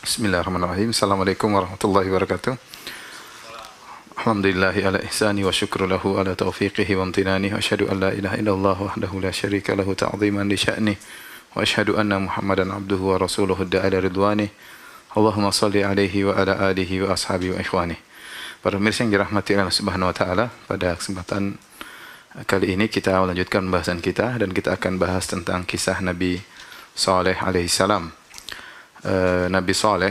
Bismillahirrahmanirrahim. Assalamualaikum warahmatullahi wabarakatuh. Alhamdulillahi ala ihsani wa syukru lahu ala taufiqihi wa amtinani wa asyhadu an la ilaha illallah wahdahu la syarika lahu ta'ziman li sya'ni wa asyhadu anna Muhammadan abduhu wa rasuluhu da'ala ridwani. Allahumma salli alaihi wa ala alihi wa ashabihi wa ikhwani. Para pemirsa yang dirahmati Allah Subhanahu wa taala, pada kesempatan kali ini kita melanjutkan pembahasan kita dan kita akan bahas tentang kisah Nabi Saleh alaihi salam. Nabi Saleh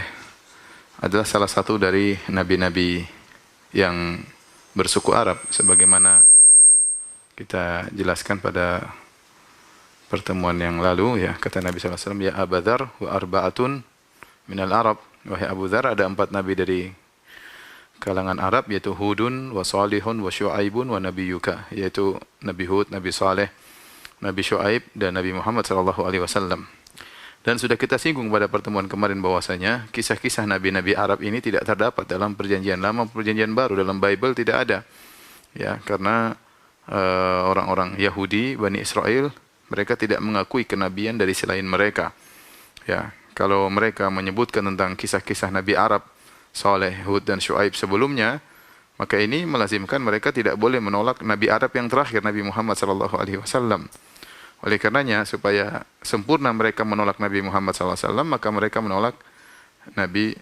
adalah salah satu dari nabi-nabi yang bersuku Arab, sebagaimana kita jelaskan pada pertemuan yang lalu, ya. Kata Nabi sallallahu alaihi wasallam, ya Abu Dzar wa arba'atun minal Arab, wahai Abu Dzar, ada 4 nabi dari kalangan Arab, yaitu Hudun wa Salihun wa Syu'aibun wa Nabiyyuka, yaitu Nabi Hud, Nabi Saleh, Nabi Syu'aib dan Nabi Muhammad sallallahu alaihi wasallam. Dan sudah kita singgung pada pertemuan kemarin bahwasanya kisah-kisah nabi-nabi Arab ini tidak terdapat dalam perjanjian lama, perjanjian baru, dalam Bible tidak ada. Ya, karena orang-orang Yahudi, Bani Israel, mereka tidak mengakui kenabian dari selain mereka. Ya, kalau mereka menyebutkan tentang kisah-kisah nabi Arab, Saleh, Hud dan Syuaib sebelumnya, maka ini melazimkan mereka tidak boleh menolak nabi Arab yang terakhir, Nabi Muhammad sallallahu alaihi wasallam. Oleh karenanya, supaya sempurna mereka menolak Nabi Muhammad SAW, maka mereka menolak Nabi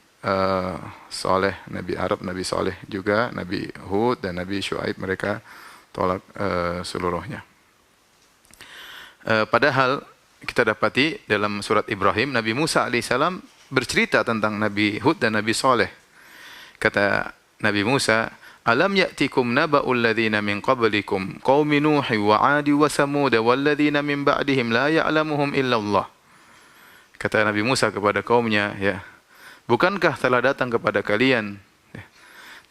Saleh, Nabi Arab, Nabi Saleh juga, Nabi Hud dan Nabi Syuaib, mereka tolak seluruhnya. Padahal kita dapati dalam surat Ibrahim, Nabi Musa alaihissalam bercerita tentang Nabi Hud dan Nabi Saleh. Kata Nabi Musa, Alam ya'tikum naba'ul ladzina min qablikum qaumi Nuh wa 'Ad wa Samud wal ladzina min ba'dihim la ya'lamuhum illa Allah. Kata Nabi Musa kepada kaumnya, ya, bukankah telah datang kepada kalian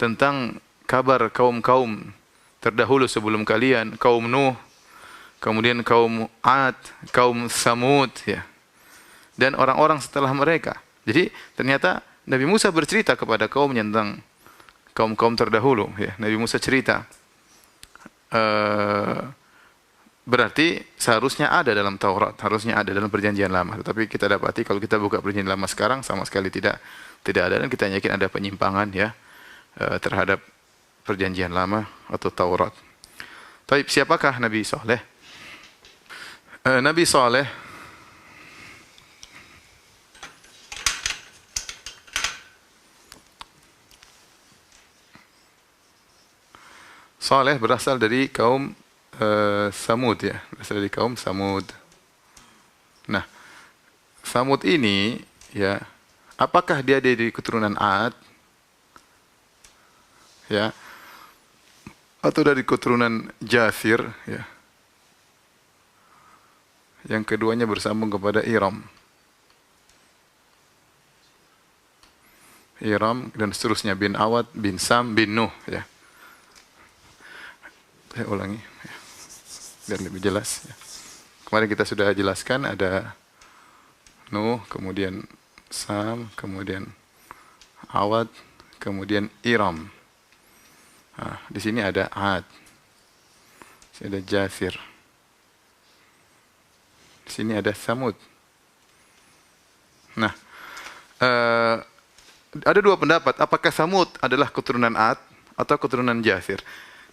tentang kabar kaum-kaum terdahulu sebelum kalian, kaum Nuh, kemudian kaum 'Ad, kaum Samud, ya, dan orang-orang setelah mereka. Jadi ternyata Nabi Musa bercerita kepada kaumnya tentang kaum-kaum terdahulu, ya. Nabi Musa cerita. Berarti seharusnya ada dalam Taurat, harusnya ada dalam perjanjian lama. Tetapi kita dapati kalau kita buka perjanjian lama sekarang sama sekali tidak ada, dan kita yakin ada penyimpangan, ya, terhadap perjanjian lama atau Taurat. Tapi siapakah Nabi Saleh? Nabi Saleh Saleh berasal dari kaum Samud, ya, berasal dari kaum Samud. Nah, Samud ini, ya, apakah dia dari keturunan Ad, ya, atau dari keturunan Jathir, ya? Yang keduanya bersambung kepada Iram. Iram dan seterusnya, bin Awad, bin Sam, bin Nuh, ya. Saya ulangi, ya, biar lebih jelas, ya. Kemarin kita sudah jelaskan ada Nuh, kemudian Sam, kemudian Awad, kemudian Iram. Nah, di sini ada Ad, di sini ada Jathir, di sini ada Samud. Nah, ada dua pendapat, apakah Samud adalah keturunan Ad atau keturunan Jathir.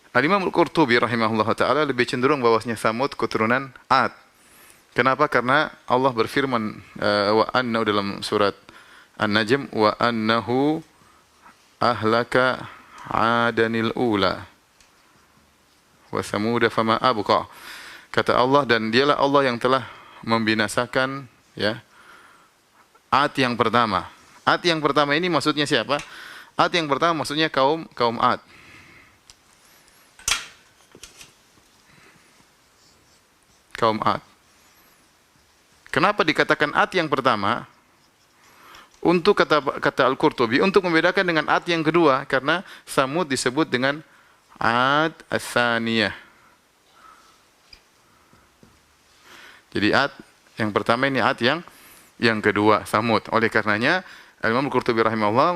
Al-Imam Al-Qurtubi rahimahullah ta'ala lebih cenderung bahwasanya Samud keturunan Ad. Kenapa? Karena Allah berfirman wa annahu dalam surat An-Najm, wa annahu ahlaka adanil ula wa samuda fama abqa. Kata Allah, dan dialah Allah yang telah membinasakan, ya, Ad yang pertama. Ad yang pertama ini maksudnya siapa? Ad yang pertama maksudnya kaum Ad. Kaum Ad. Kenapa dikatakan Ad yang pertama? Untuk kata Al-Qurtubi, untuk membedakan dengan Ad yang kedua, karena Samud disebut dengan Ad Ats-Tsaniyah. Jadi Ad yang pertama ini Ad yang kedua, Samud. Oleh karenanya Imam Al-Qurtubi rahimahullah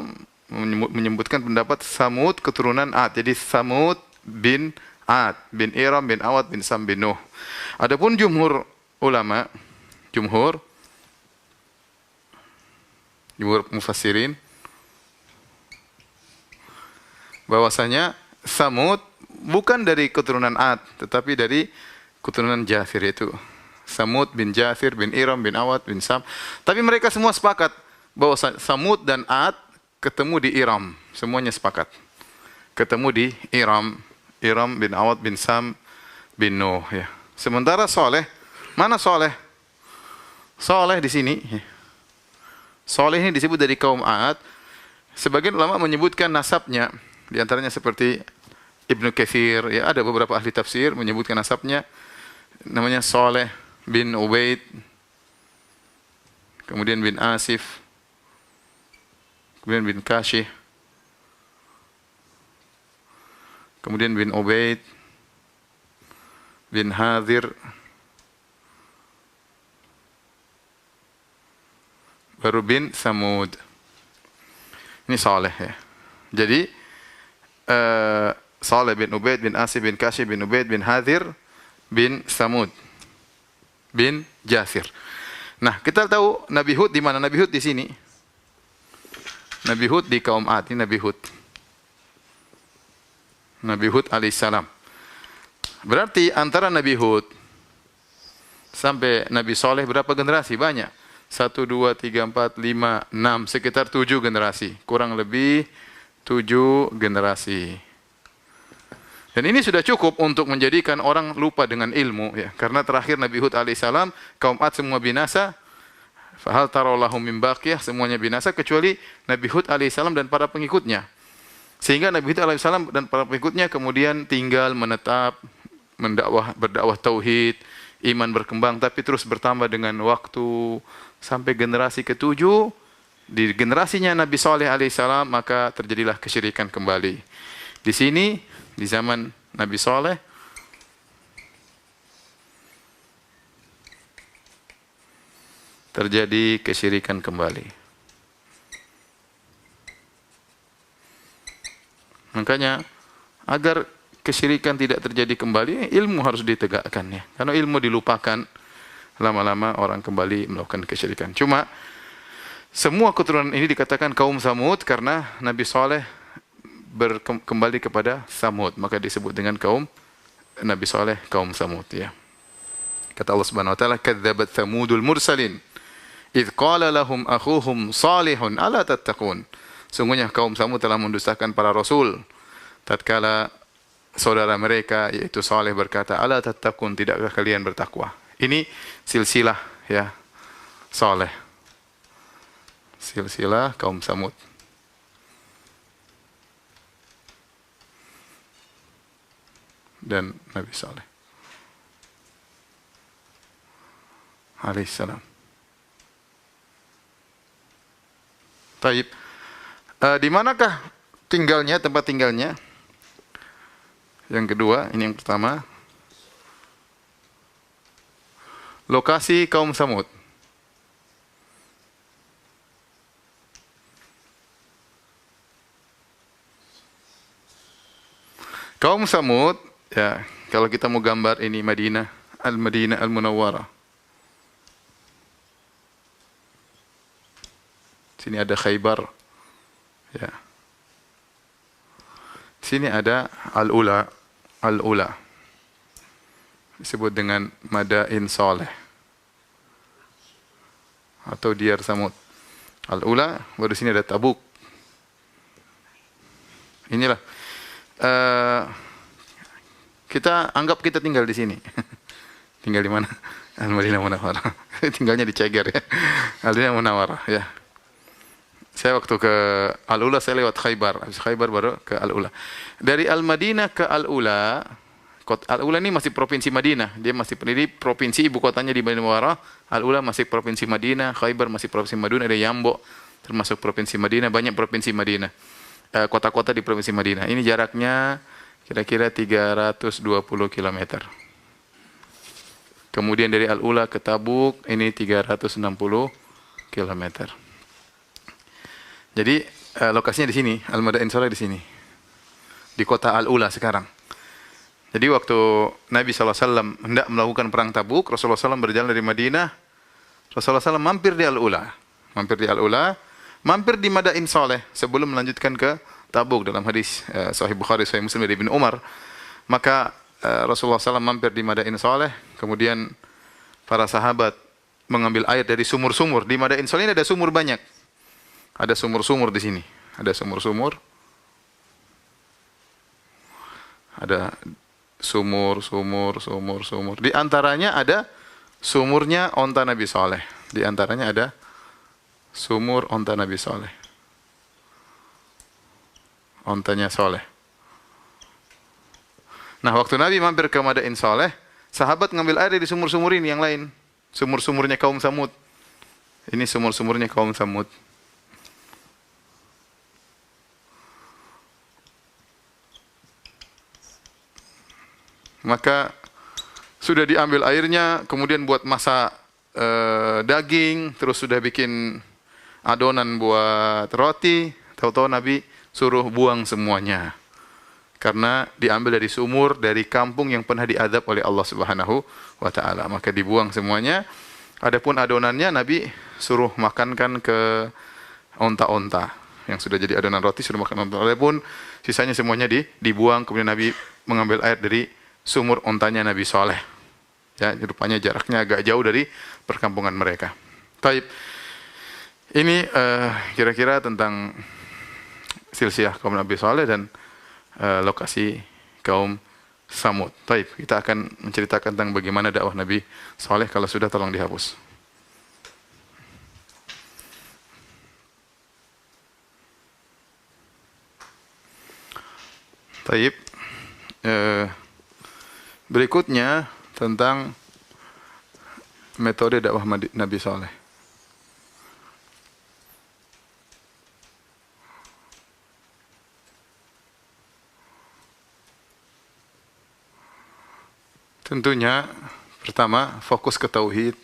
menyebutkan pendapat Samud keturunan Ad. Jadi Samud bin Ad, bin Iram, bin Awad, bin Sam, bin Nuh. Adapun jumhur ulama, jumhur mufassirin, bahwasanya Samud bukan dari keturunan Ad, tetapi dari keturunan Jathir, yaitu Samud bin Jathir bin Iram bin Awad bin Sam. Tapi mereka semua sepakat bahwa Samud dan Ad ketemu di Iram. Semuanya sepakat. Ketemu di Iram. Iram bin Awad bin Sam bin Nuh. Ya. Sementara Saleh, mana Saleh? Saleh di sini. Saleh ini disebut dari kaum Ad. Sebagian ulama menyebutkan nasabnya. Di antaranya seperti Ibnu Katsir, ya, ada beberapa ahli tafsir menyebutkan nasabnya, namanya Saleh bin Ubaid, kemudian bin Asif, kemudian bin Kashih, kemudian bin Ubaid, bin Hadir, baru bin Samud. Ini Saleh, ya. Jadi Saleh bin Ubaid bin Asif bin Kashif bin Ubaid bin Hadir bin Samud bin Jathir. Nah, kita tahu Nabi Hud di mana? Nabi Hud di sini. Nabi Hud di kaum Ad, ini Nabi Hud. Nabi Hud alaihissalam. Berarti antara Nabi Hud sampai Nabi Saleh berapa generasi? Banyak. 1, 2, 3, 4, 5, 6, sekitar 7 generasi. Kurang lebih 7 generasi. Dan ini sudah cukup untuk menjadikan orang lupa dengan ilmu, ya. Karena terakhir Nabi Hud alaihissalam, kaum Ad semua binasa. Fahal tarallahu min baqiyah, semuanya binasa kecuali Nabi Hud alaihissalam dan para pengikutnya. Sehingga Nabi Hud alaihissalam dan para pengikutnya kemudian tinggal menetap, berdakwah tauhid, iman berkembang, tapi terus bertambah dengan waktu sampai generasi ke-7. Di generasinya Nabi Saleh alaihissalam maka terjadilah kesyirikan kembali. Di sini di zaman Nabi Saleh terjadi kesyirikan kembali. Makanya agar kesyirikan tidak terjadi kembali, ilmu harus ditegakkan, ya. Karena ilmu dilupakan, lama-lama orang kembali melakukan kesyirikan. Cuma semua keturunan ini dikatakan kaum Samud karena Nabi Saleh kembali kepada Samud, maka disebut dengan kaum Nabi Saleh, kaum Samud, ya. Kata Allah Subhanahu wa taala, "Kadzdzabat Tsamudul mursalin, idz qala lahum akhuhum Shalihun ala tattaqun." Sungguhnya kaum Samud telah mendustakan para rasul tatkala saudara mereka yaitu Saleh berkata, "Ala tattaqun, tidakkah kalian bertakwa?" Ini silsilah, ya, Saleh. Silsilah kaum Samud. Dan Nabi Saleh alaihissalam. Taib. Di manakah tinggalnya, tempat tinggalnya? Yang kedua, ini yang pertama. Lokasi kaum Samud. Kaum Samud, ya, kalau kita mau gambar ini Madinah Al-Munawwarah. Sini ada Khaybar. Ya. Sini ada Al-Ula. Al-Ula. Disebut dengan Madain Saleh. Atau Diyar Samud. Al-Ula, baru sini ada Tabuk. Inilah. Kita anggap kita tinggal di sini. Tinggal di mana? Al-Madinah Munawwarah. Tinggalnya di Ceger, ya. Al-Madinah Munawwarah, ya. Saya waktu ke Al-Ula saya lewat Khaybar. Habis Khaybar baru ke Al-Ula. Dari Al-Madinah ke Al-Ula, Al-Ula ini masih provinsi Madinah. Dia masih pendiri provinsi, ibu kotanya di Madinah Munawwarah. Al-Ula masih provinsi Madinah, Khaybar masih provinsi Madinah, ada Yambo termasuk provinsi Madinah, banyak provinsi Madinah. Kota-kota di provinsi Madinah. Ini jaraknya kira-kira 320 km. Kemudian dari Al-Ula ke Tabuk ini 360 km. Jadi lokasinya di sini, Al-Madain Saleh di sini. Di kota Al-Ula sekarang. Jadi waktu Nabi SAW hendak melakukan perang Tabuk, Rasulullah SAW berjalan dari Madinah. Rasulullah SAW mampir di Al-Ula. Mampir di Al-Ula. mampir di Madain Saleh sebelum melanjutkan ke Tabuk dalam hadis Sahih Bukhari, Sahih Muslim dari Ibnu Umar. Maka Rasulullah SAW mampir di Madain Saleh, kemudian para sahabat mengambil air dari sumur-sumur. Di Madain Saleh ini ada sumur banyak. Ada sumur-sumur di sini. Ada sumur-sumur. Ada sumur. Di antaranya ada sumurnya onta Nabi Saleh. Di antaranya ada sumur onta Nabi Saleh. Ontanya Saleh. Nah, waktu Nabi mampir ke Madain Saleh, sahabat ngambil air dari sumur-sumur ini yang lain. Sumur-sumurnya kaum Samud. Ini sumur-sumurnya kaum Samud. Maka sudah diambil airnya, kemudian buat masak daging, terus sudah bikin adonan buat roti. Tahu-tahu Nabi suruh buang semuanya. Karena diambil dari sumur, dari kampung yang pernah diadab oleh Allah Subhanahu wa ta'ala. Maka dibuang semuanya. Adapun adonannya Nabi suruh makankan ke onta-onta. Yang sudah jadi adonan roti suruh makan onta. Adapun sisanya semuanya dibuang. Kemudian Nabi mengambil air dari sumur ontanya Nabi Saleh. Ya, rupanya jaraknya agak jauh dari perkampungan mereka. Taib. Ini kira-kira tentang silsilah kaum Nabi Saleh dan lokasi kaum Samud. Taib, kita akan menceritakan tentang bagaimana dakwah Nabi Saleh. Kalau sudah, tolong dihapus. Taib. Berikutnya tentang metode dakwah Nabi Saleh. Tentunya pertama fokus ke tauhid.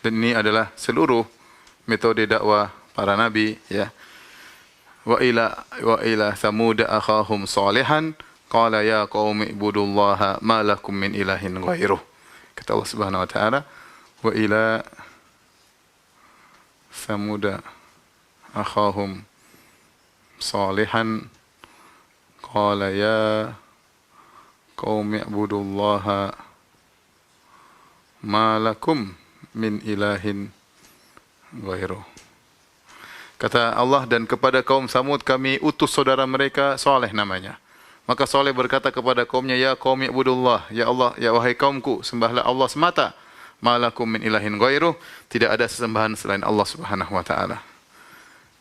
Dan ini adalah seluruh metode dakwah para nabi, ya. Wa ila Thamud akhahum Salihan qala ya qaumi ibudullaha ma lakum min ilahin ghairuh. Kata Allah Subhanahu wa taala, wa ila Thamud akhahum Salihan qala ya qaumi ibudullaha ma lakum min ilahin ghairuh. Kata Allah, dan kepada kaum Samud kami utus saudara mereka Saleh namanya. Maka Saleh berkata kepada kaumnya, ya qaumi ibudullah, ya Allah, ya wahai kaumku, sembahlah Allah semata. Ma lakum min ilahin ghairuh, tidak ada sesembahan selain Allah Subhanahu wa taala.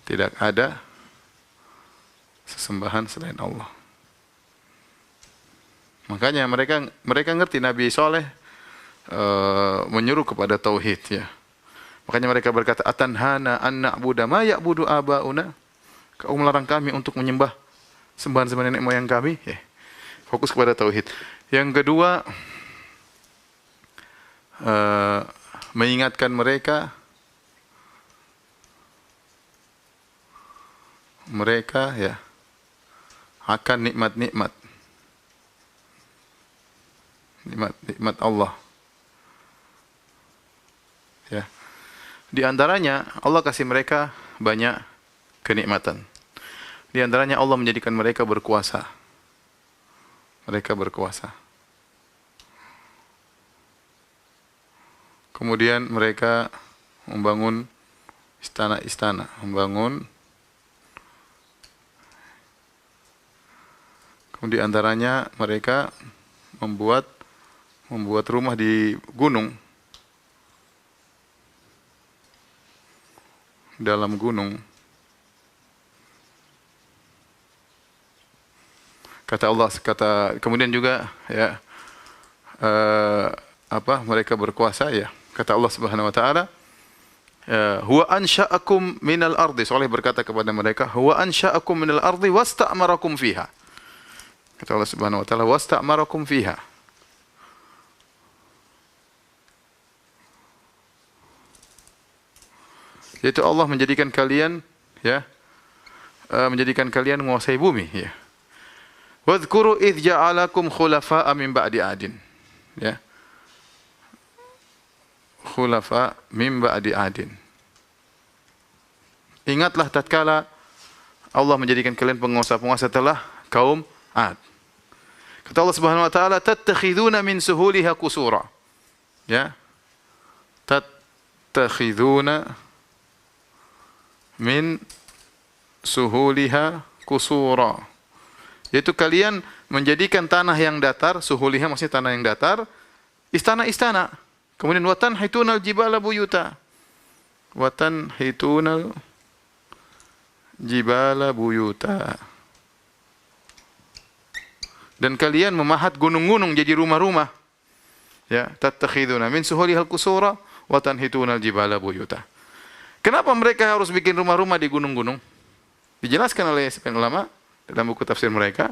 Tidak ada sesembahan selain Allah. Makanya mereka ngerti Nabi Saleh menyuruh kepada tauhid, ya. Makanya mereka berkata, atanhana an na'budu ma ya'budu abauna. Kau melarang kami untuk menyembah sembahan-sembahan nenek moyang kami, ya. Fokus kepada tauhid. Yang kedua, mengingatkan mereka ya akan nikmat Allah, ya. Di antaranya Allah kasih mereka banyak kenikmatan. Di antaranya Allah menjadikan mereka berkuasa. Mereka berkuasa. Kemudian mereka membangun istana-istana, Kemudian di antaranya mereka membuat rumah di gunung, dalam gunung. Kata Allah, kemudian juga, ya, mereka berkuasa, ya. Kata Allah Subhanahu wa taala, huwa ansha'akum minal ardi. Saleh berkata kepada mereka, huwa ansha'akum minal ardi wasta'marakum fiha. Kata Allah Subhanahu wa taala, wasta'marakum fiha. Yaitu Allah menjadikan kalian, ya, menjadikan kalian menguasai bumi, ya. Wadhkuru idh ja'alakum khulafa'a min ba'di 'adin, ya. Khulafa min ba'di 'adin. Ingatlah tatkala Allah menjadikan kalian penguasa-penguasa setelah kaum Ad. Kata Allah Subhanahu wa taala, "Tattakhiduna min suhuliha qusura." Ya. Tattakhiduna min suhuliha qusura. Yaitu kalian menjadikan tanah yang datar, suhuliha maksudnya tanah yang datar, istana-istana. Kemudian watan hitunal jibala buyuta. Watan hitunal jibala buyuta. Dan kalian memahat gunung-gunung jadi rumah-rumah. Ya, tattakhiduna min suhulihal qusura wa tanhitunal jibala buyuta. Kenapa mereka harus bikin rumah-rumah di gunung-gunung? Dijelaskan oleh sebagian ulama dalam buku tafsir mereka.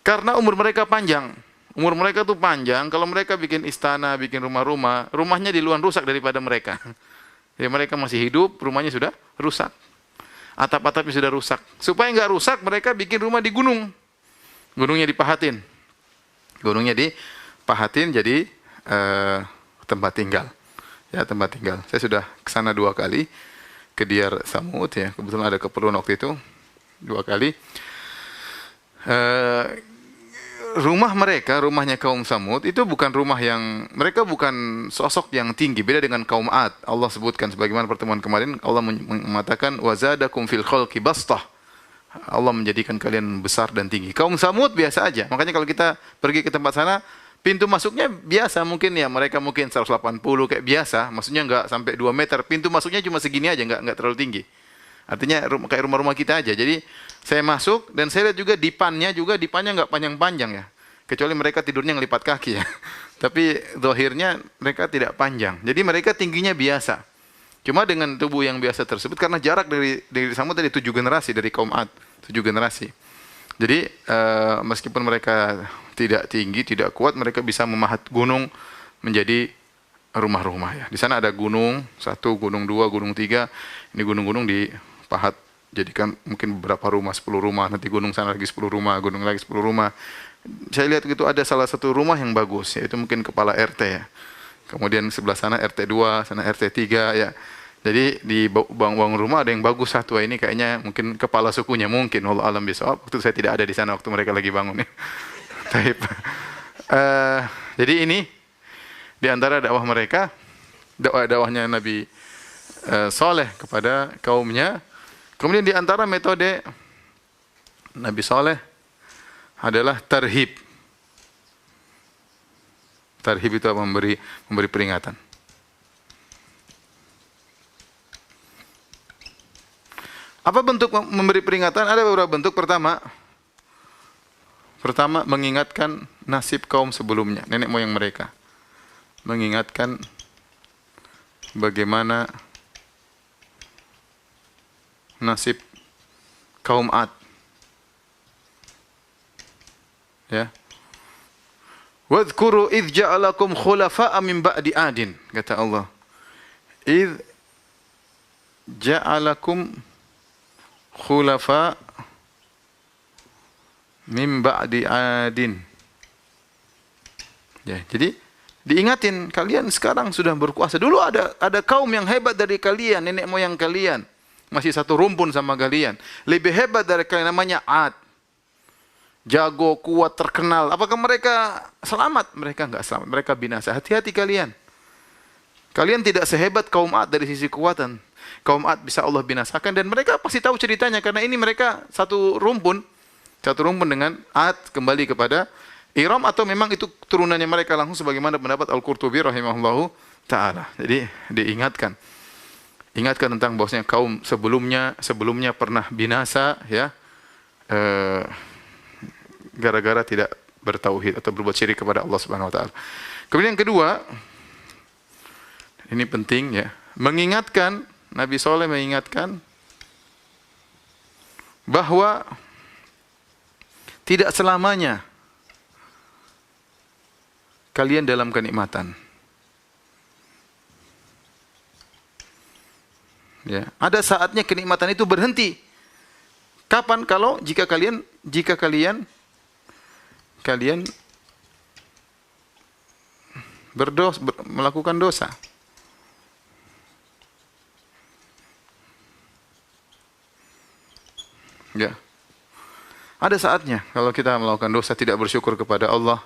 Karena umur mereka panjang. Umur mereka tuh panjang, kalau mereka bikin istana, bikin rumah-rumah, rumahnya di luar rusak daripada mereka. Ya, mereka masih hidup, rumahnya sudah rusak. Atap-atapnya sudah rusak. Supaya enggak rusak, mereka bikin rumah di gunung. Gunungnya dipahatin. Gunungnya dipahatin jadi tempat tinggal. Ya, tempat tinggal. Saya sudah ke sana 2 kali. Ke Diyar Samud ya. Kebetulan ada keperluan waktu itu. 2 kali. Rumah mereka, rumahnya kaum Samud itu bukan rumah yang, mereka bukan sosok yang tinggi, beda dengan kaum Ad. Allah sebutkan sebagaimana pertemuan kemarin, Allah mengatakan wazadakum fil khalqi bastah. Allah menjadikan kalian besar dan tinggi. Kaum Samud biasa aja. Makanya kalau kita pergi ke tempat sana, pintu masuknya biasa, mungkin ya mereka mungkin 180 kayak biasa, maksudnya enggak sampai 2 meter. Pintu masuknya cuma segini aja, enggak terlalu tinggi. Artinya kayak rumah-rumah kita aja. Jadi saya masuk dan saya lihat juga dipannya enggak panjang-panjang ya. Kecuali mereka tidurnya ngelipat kaki ya. Tapi zahirnya mereka tidak panjang. Jadi mereka tingginya biasa. Cuma dengan tubuh yang biasa tersebut karena jarak dari Samud tadi 7 generasi dari kaum Ad, 7 generasi. Jadi meskipun mereka tidak tinggi, tidak kuat, mereka bisa memahat gunung menjadi rumah-rumah ya. Di sana ada gunung 1, gunung 2, gunung 3. Ini gunung-gunung dipahat jadikan mungkin beberapa rumah, 10 rumah, nanti gunung sana lagi 10 rumah, gunung lagi 10 rumah. Saya lihat gitu ada salah satu rumah yang bagus, yaitu mungkin kepala RT ya. Kemudian sebelah sana RT 2, sana RT 3 ya. Jadi di bangun rumah ada yang bagus satu, ini kayaknya mungkin kepala sukunya mungkin, wallahu alam bisawab. Waktu saya tidak ada di sana waktu mereka lagi bangun ya. Taib. Jadi ini di antara dakwah mereka, dakwahnya Nabi Saleh kepada kaumnya. Kemudian di antara metode Nabi Saleh adalah tarhib. Tarhib itu memberi peringatan. Apa bentuk memberi peringatan? Ada beberapa bentuk. Pertama mengingatkan nasib kaum sebelumnya, nenek moyang mereka. Mengingatkan bagaimana nasib kaum Ad. Ya. Wadhkuru idh ja'alakum khulafa'a min ba'di adin, kata Allah. Idh ja'alakum khulafa' min ba'di adin. Ya, jadi diingatin kalian sekarang sudah berkuasa. Dulu ada kaum yang hebat dari kalian, nenek moyang kalian. Masih satu rumpun sama kalian. Lebih hebat dari kalian, namanya Ad. Jago, kuat, terkenal. Apakah mereka selamat? Mereka enggak selamat. Mereka binasa. Hati-hati kalian. Kalian tidak sehebat kaum Ad dari sisi kekuatan. Kaum Ad bisa Allah binasakan dan mereka pasti tahu ceritanya karena ini mereka satu rumpun dengan Ad kembali kepada Iram atau memang itu turunannya mereka langsung sebagaimana pendapat Al-Qurtubi rahimahullahu taala. Jadi diingatkan. Ingatkan tentang bahwasanya kaum sebelumnya pernah binasa ya. Gara-gara tidak bertauhid atau berbuat syirik kepada Allah Subhanahu wa taala. Kemudian yang kedua, ini penting ya, mengingatkan, Nabi Saleh mengingatkan bahwa tidak selamanya kalian dalam kenikmatan. Ya, ada saatnya kenikmatan itu berhenti. Kapan? Jika kalian melakukan dosa. Ya. Ada saatnya kalau kita melakukan dosa tidak bersyukur kepada Allah,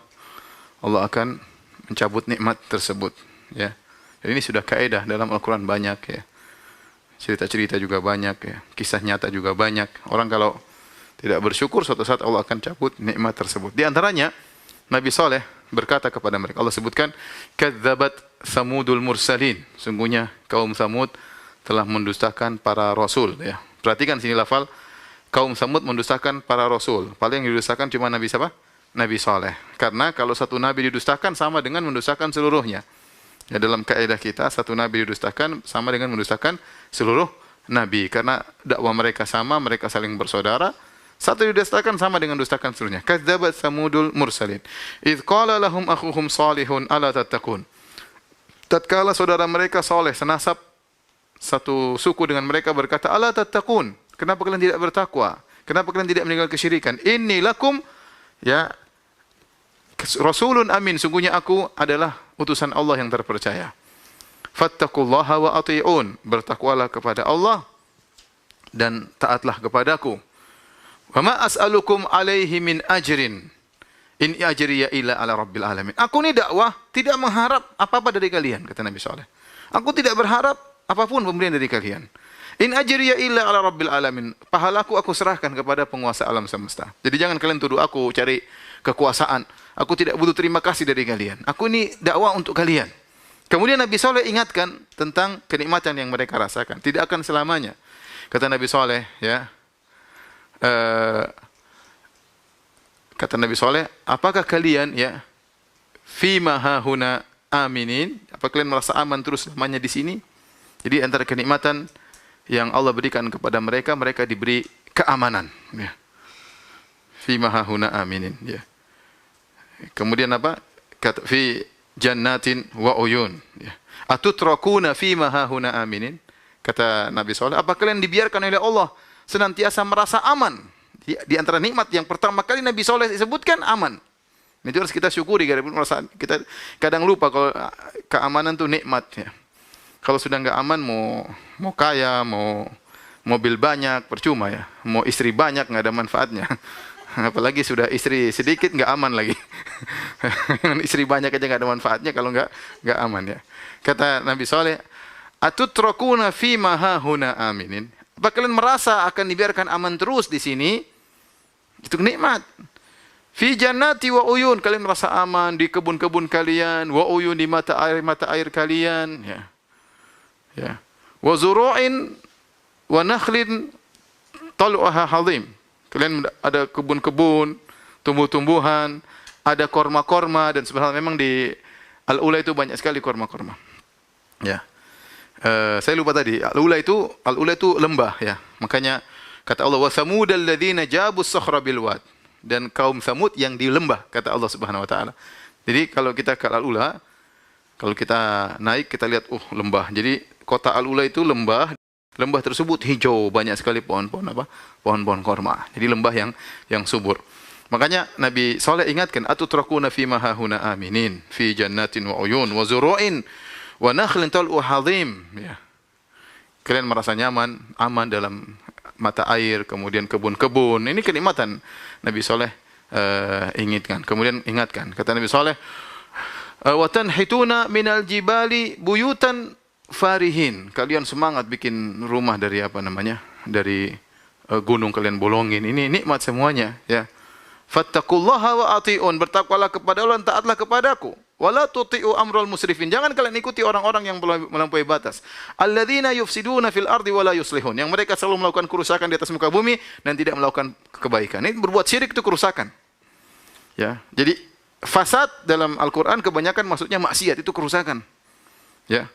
Allah akan mencabut nikmat tersebut. Ya. Dan ini sudah kaidah dalam Al-Quran banyak ya. Cerita-cerita juga banyak ya. Kisah nyata juga banyak. Orang kalau tidak bersyukur suatu saat Allah akan cabut nikmat tersebut. Di antaranya Nabi Saleh berkata kepada mereka, Allah sebutkan, kadzabat Samudul mursalin. Sungguhnya kaum Samud telah mendustakan para rasul ya. Perhatikan sini lafal kaum Samud mendustakan para rasul. Paling yang didustakan cuma Nabi siapa? Nabi Saleh. Karena kalau satu nabi didustakan sama dengan mendustakan seluruhnya. Ya, dalam kaidah kita satu nabi didustakan sama dengan mendustakan seluruh nabi karena dakwah mereka sama, mereka saling bersaudara. Satu didustakan sama dengan dustakan seluruhnya. Kadzabat Samudul mursalin. Idz qala lahum akhuhum Salihun ala tattaqun. Tatkala saudara mereka Saleh senasab satu suku dengan mereka berkata, ala tattaqun. Kenapa kalian tidak bertakwa? Kenapa kalian tidak meninggalkan kesyirikan? Inni lakum ya rasulun amin. Sungguhnya aku adalah utusan Allah yang terpercaya. Fattaqullaha wa ati'un. Bertakwalah kepada Allah dan taatlah kepadaku. Wa ma as'alukum alaihi min ajrin. In ajriya illa ala rabbil alamin. Aku ni dakwah tidak mengharap apa-apa dari kalian, kata Nabi Saleh. Aku tidak berharap apapun pemberian dari kalian. In ajriya illa ala rabbil alamin. Pahalaku aku serahkan kepada penguasa alam semesta. Jadi jangan kalian tuduh aku cari kekuasaan. Aku tidak butuh terima kasih dari kalian. Aku ini dakwah untuk kalian. Kemudian Nabi Saleh ingatkan tentang kenikmatan yang mereka rasakan. Tidak akan selamanya. Kata Nabi Saleh, ya. Kata Nabi Saleh, apakah kalian ya fima hahuna aminin? Apa kalian merasa aman terus selamanya di sini? Jadi antara kenikmatan yang Allah berikan kepada mereka, mereka diberi keamanan. Ya. Fima hahuna aminin. Ya. Kemudian apa? Kata fi jannatin wa uyun. Ya. Atutrakuna fima hahuna aminin? Kata Nabi Saleh, apa kalian dibiarkan oleh Allah senantiasa merasa aman? Di antara nikmat yang pertama kali Nabi Saleh disebutkan aman. Itu harus kita syukuri karena kita kadang lupa kalau keamanan itu nikmat ya. Kalau sudah enggak aman mau kaya, mau mobil banyak percuma ya. Mau istri banyak enggak ada manfaatnya. Apalagi sudah istri sedikit enggak aman lagi. Istri banyak aja enggak ada manfaatnya kalau enggak aman ya. Kata Nabi Saleh, atutrakuna fima hahuna aminin. Apa kalian merasa akan dibiarkan aman terus di sini? Itu nikmat. Fi jannati wa uyun, kalian merasa aman di kebun-kebun kalian, wa uyun di mata air kalian, ya. Ya. Wa zuru'in wa nakhlin tal'uha hadim. Kalian ada kebun-kebun, tumbuh-tumbuhan, ada korma-korma dan sebenarnya memang di Al-Ula itu banyak sekali korma-korma. Ya. Saya lupa tadi, Al-Ula itu lembah ya. Makanya kata Allah, wa samudal ladzina jabus sakhra bil wad. Dan kaum Samud yang di lembah, kata Allah Subhanahu wa taala. Jadi kalau kita ke Al-Ula, kalau kita naik kita lihat lembah. Jadi kota Al-Ula itu lembah. Lembah tersebut hijau, banyak sekali pohon-pohon apa? Pohon-pohon korma. Jadi lembah yang subur. Makanya Nabi Saleh ingatkan, atutrakuna fima hahuna aminin fi jannatin wa uyun wa zuru'in wa nakhlin tal'u hadim, ya. Kalian merasa nyaman, aman dalam mata air, kemudian kebun-kebun. Ini kenikmatan Nabi Saleh ingatkan. Kemudian ingatkan, kata Nabi Saleh, wa tanhituna minal jibali buyutan farihin. Kalian semangat bikin rumah dari apa namanya? Dari gunung kalian bolongin. Ini nikmat semuanya, ya. Fattaqullaha wa ati'un. Bertakwalah kepada Allah dan taatlah kepadaku. Wala tuti'u amral musrifin. Jangan kalian ikuti orang-orang yang melampaui batas. Alladzina yufsiduna fil ardi wala yuslihun. Yang mereka selalu melakukan kerusakan di atas muka bumi dan tidak melakukan kebaikan. Ini berbuat syirik itu kerusakan. Ya. Jadi fasad dalam Al-Qur'an kebanyakan maksudnya maksiat, itu kerusakan. Ya.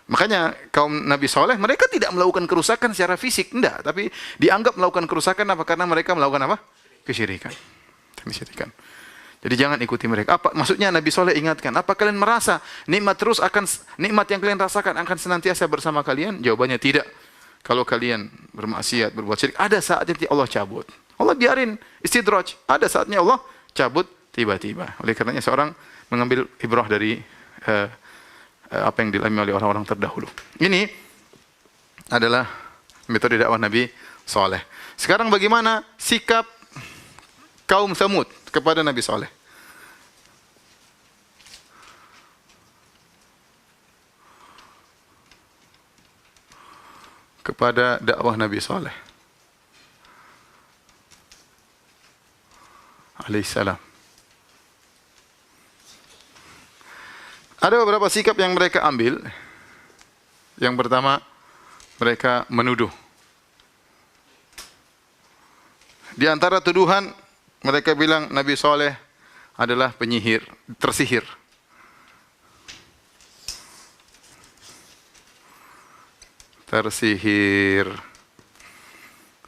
Makanya kaum Nabi Saleh mereka tidak melakukan kerusakan secara fisik, enggak, tapi dianggap melakukan kerusakan apa? Karena mereka melakukan apa? Kesyirikan. Kesyirikan. Jadi jangan ikuti mereka. Apa maksudnya Nabi Saleh ingatkan? Apa kalian merasa nikmat yang kalian rasakan akan senantiasa bersama kalian? Jawabannya tidak. Kalau kalian bermaksiat, berbuat syirik, ada saatnya Allah cabut. Allah biarin istidraj. Ada saatnya Allah cabut tiba-tiba. Oleh karenanya seorang mengambil ibrah dari apa yang dialami oleh orang-orang terdahulu. Ini adalah metode dakwah Nabi Saleh. Sekarang bagaimana sikap kaum Tsamud kepada Nabi Saleh? Kepada dakwah Nabi Saleh alaihissalam. Ada beberapa sikap yang mereka ambil. Yang pertama, mereka menuduh. Di antara tuduhan, mereka bilang Nabi Saleh adalah penyihir, tersihir.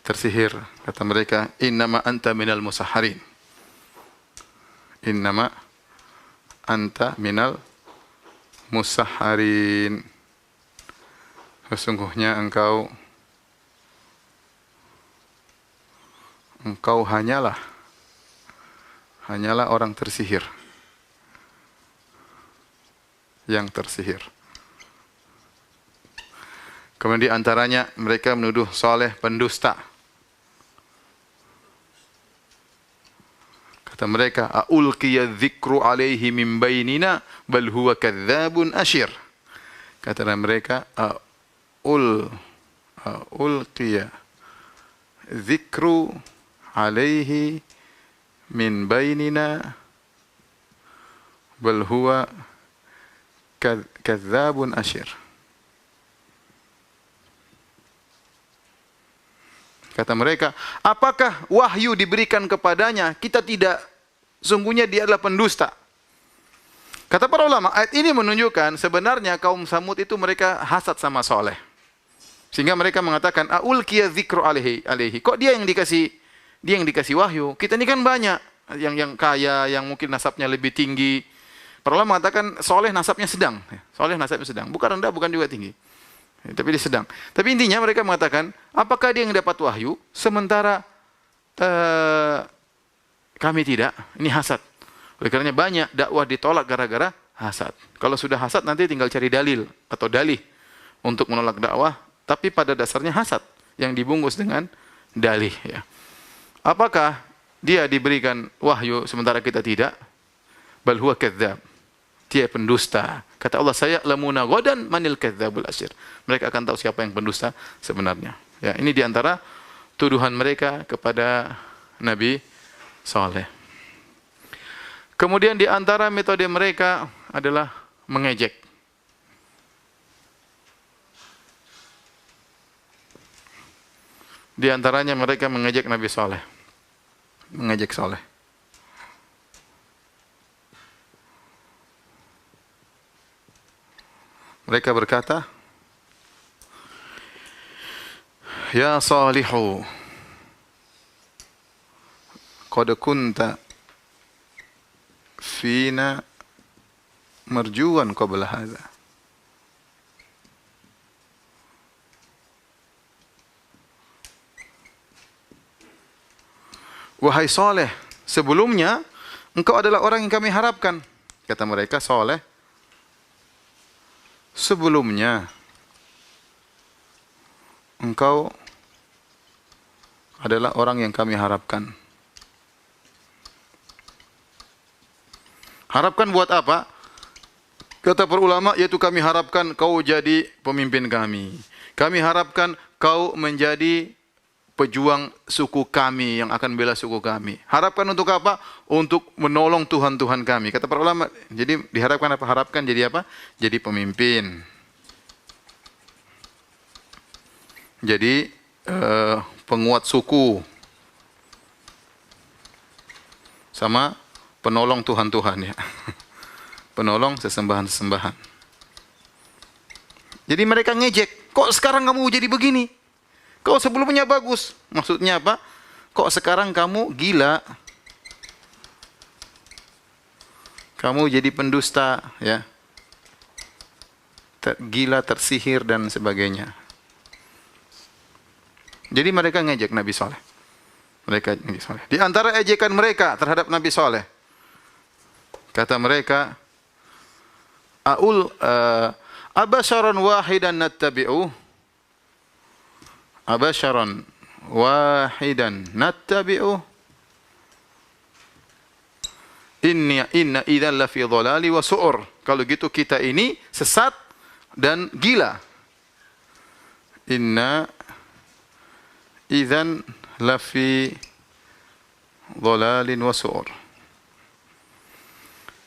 Tersihir. Kata mereka, innama anta minal musahharin. Innama anta minal musahharin. Sesungguhnya engkau hanyalah orang tersihir. Yang tersihir. Kemudian di antaranya mereka menuduh Saleh pendusta. Kata mereka, "Aulqiya dzikru alaihi min bainina bal huwa kadzdzabun asyir." Kata mereka, "Aulqiya dzikru alaihi min bainina bal huwa kadzdzabun asyir." Kata mereka, apakah wahyu diberikan kepadanya? Kita tidak. Sungguhnya dia adalah pendusta. Kata para ulama, ayat ini menunjukkan sebenarnya kaum Tsamud itu mereka hasad sama Saleh. Sehingga mereka mengatakan, "Aulqiya dzikru alaihi." Kok dia yang dikasih wahyu? Kita ini kan banyak yang kaya, yang mungkin nasabnya lebih tinggi. Para ulama mengatakan Saleh nasabnya sedang. Bukan rendah, bukan juga tinggi. Tapi dia sedang. Tapi intinya mereka mengatakan, apakah dia yang dapat wahyu, sementara kami tidak? Ini hasad. Oleh karenanya banyak dakwah ditolak gara-gara hasad. Kalau sudah hasad nanti tinggal cari dalil atau dalih untuk menolak dakwah. Tapi pada dasarnya hasad yang dibungkus dengan dalih. Ya. Apakah dia diberikan wahyu sementara kita tidak? Bal huwa kadzdzab. Dia pendusta. Kata Allah, saya lamuna ghadan manil kadzdzabul asyir. Mereka akan tahu siapa yang pendusta sebenarnya. Ya, ini diantara tuduhan mereka kepada Nabi Saleh. Kemudian diantara metode mereka adalah mengejek. Di antaranya mereka mengejek Nabi Saleh. Mengejek Saleh. Mereka berkata, "Ya Salihu, qad kunta fina marjuwan qabla hadha." Wahai Saleh, sebelumnya engkau adalah orang yang kami harapkan. Kata mereka, Saleh, sebelumnya engkau adalah orang yang kami harapkan. Harapkan buat apa? Kata para ulama, yaitu kami harapkan kau jadi pemimpin kami. Kami harapkan kau menjadi pejuang suku kami yang akan bela suku kami. Harapkan untuk apa? Untuk menolong Tuhan-Tuhan kami. Kata para ulama, jadi diharapkan apa? Harapkan jadi apa? Jadi pemimpin. Jadi penguat suku. Sama penolong Tuhan-Tuhan ya. Penolong sesembahan-sesembahan. Jadi mereka ngejek, kok sekarang kamu jadi begini? Kau sebelumnya bagus. Maksudnya apa? Kok sekarang kamu gila? Kamu jadi pendusta, ya. Gila, tersihir dan sebagainya. Jadi mereka ngejek Nabi Saleh. Di antara ejekan mereka terhadap Nabi Saleh, kata mereka, abasharan wahidan nattabi'u. Abasharan wahidan nattabi'u inna idzal lafi dhalali wa su'ur. Kalau gitu kita ini sesat dan gila. Inna idzan lafi dhalalin wa su'ur.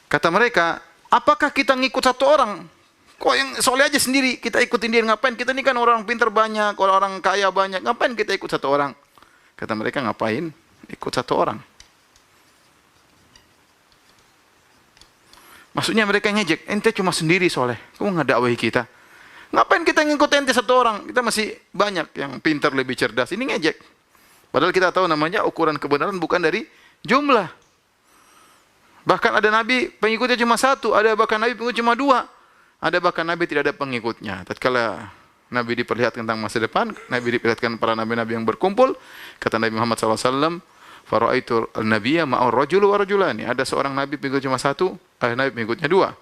Kata mereka, apakah kita ngikut satu orang? Kok yang soleh aja sendiri, kita ikutin dia, ngapain? Kita ini kan orang pintar banyak, orang kaya banyak, ngapain kita ikut satu orang? Kata mereka, ngapain ikut satu orang? Maksudnya mereka ngejek, ente cuma sendiri soleh, kamu ngedakwahi kita. Ngapain kita ngikut ente satu orang? Kita masih banyak yang pintar, lebih cerdas. Ini ngejek. Padahal kita tahu namanya ukuran kebenaran bukan dari jumlah. Bahkan ada nabi pengikutnya cuma satu, ada bahkan nabi pengikut cuma dua. Ada bahkan nabi tidak ada pengikutnya. Tatkala nabi diperlihatkan tentang masa depan, nabi diperlihatkan para nabi-nabi yang berkumpul, kata Nabi Muhammad SAW, faraitu an-nabiyya ma'ar rajulu wa rajulani. Ada seorang nabi pengikut cuma satu, ada nabi pengikutnya dua.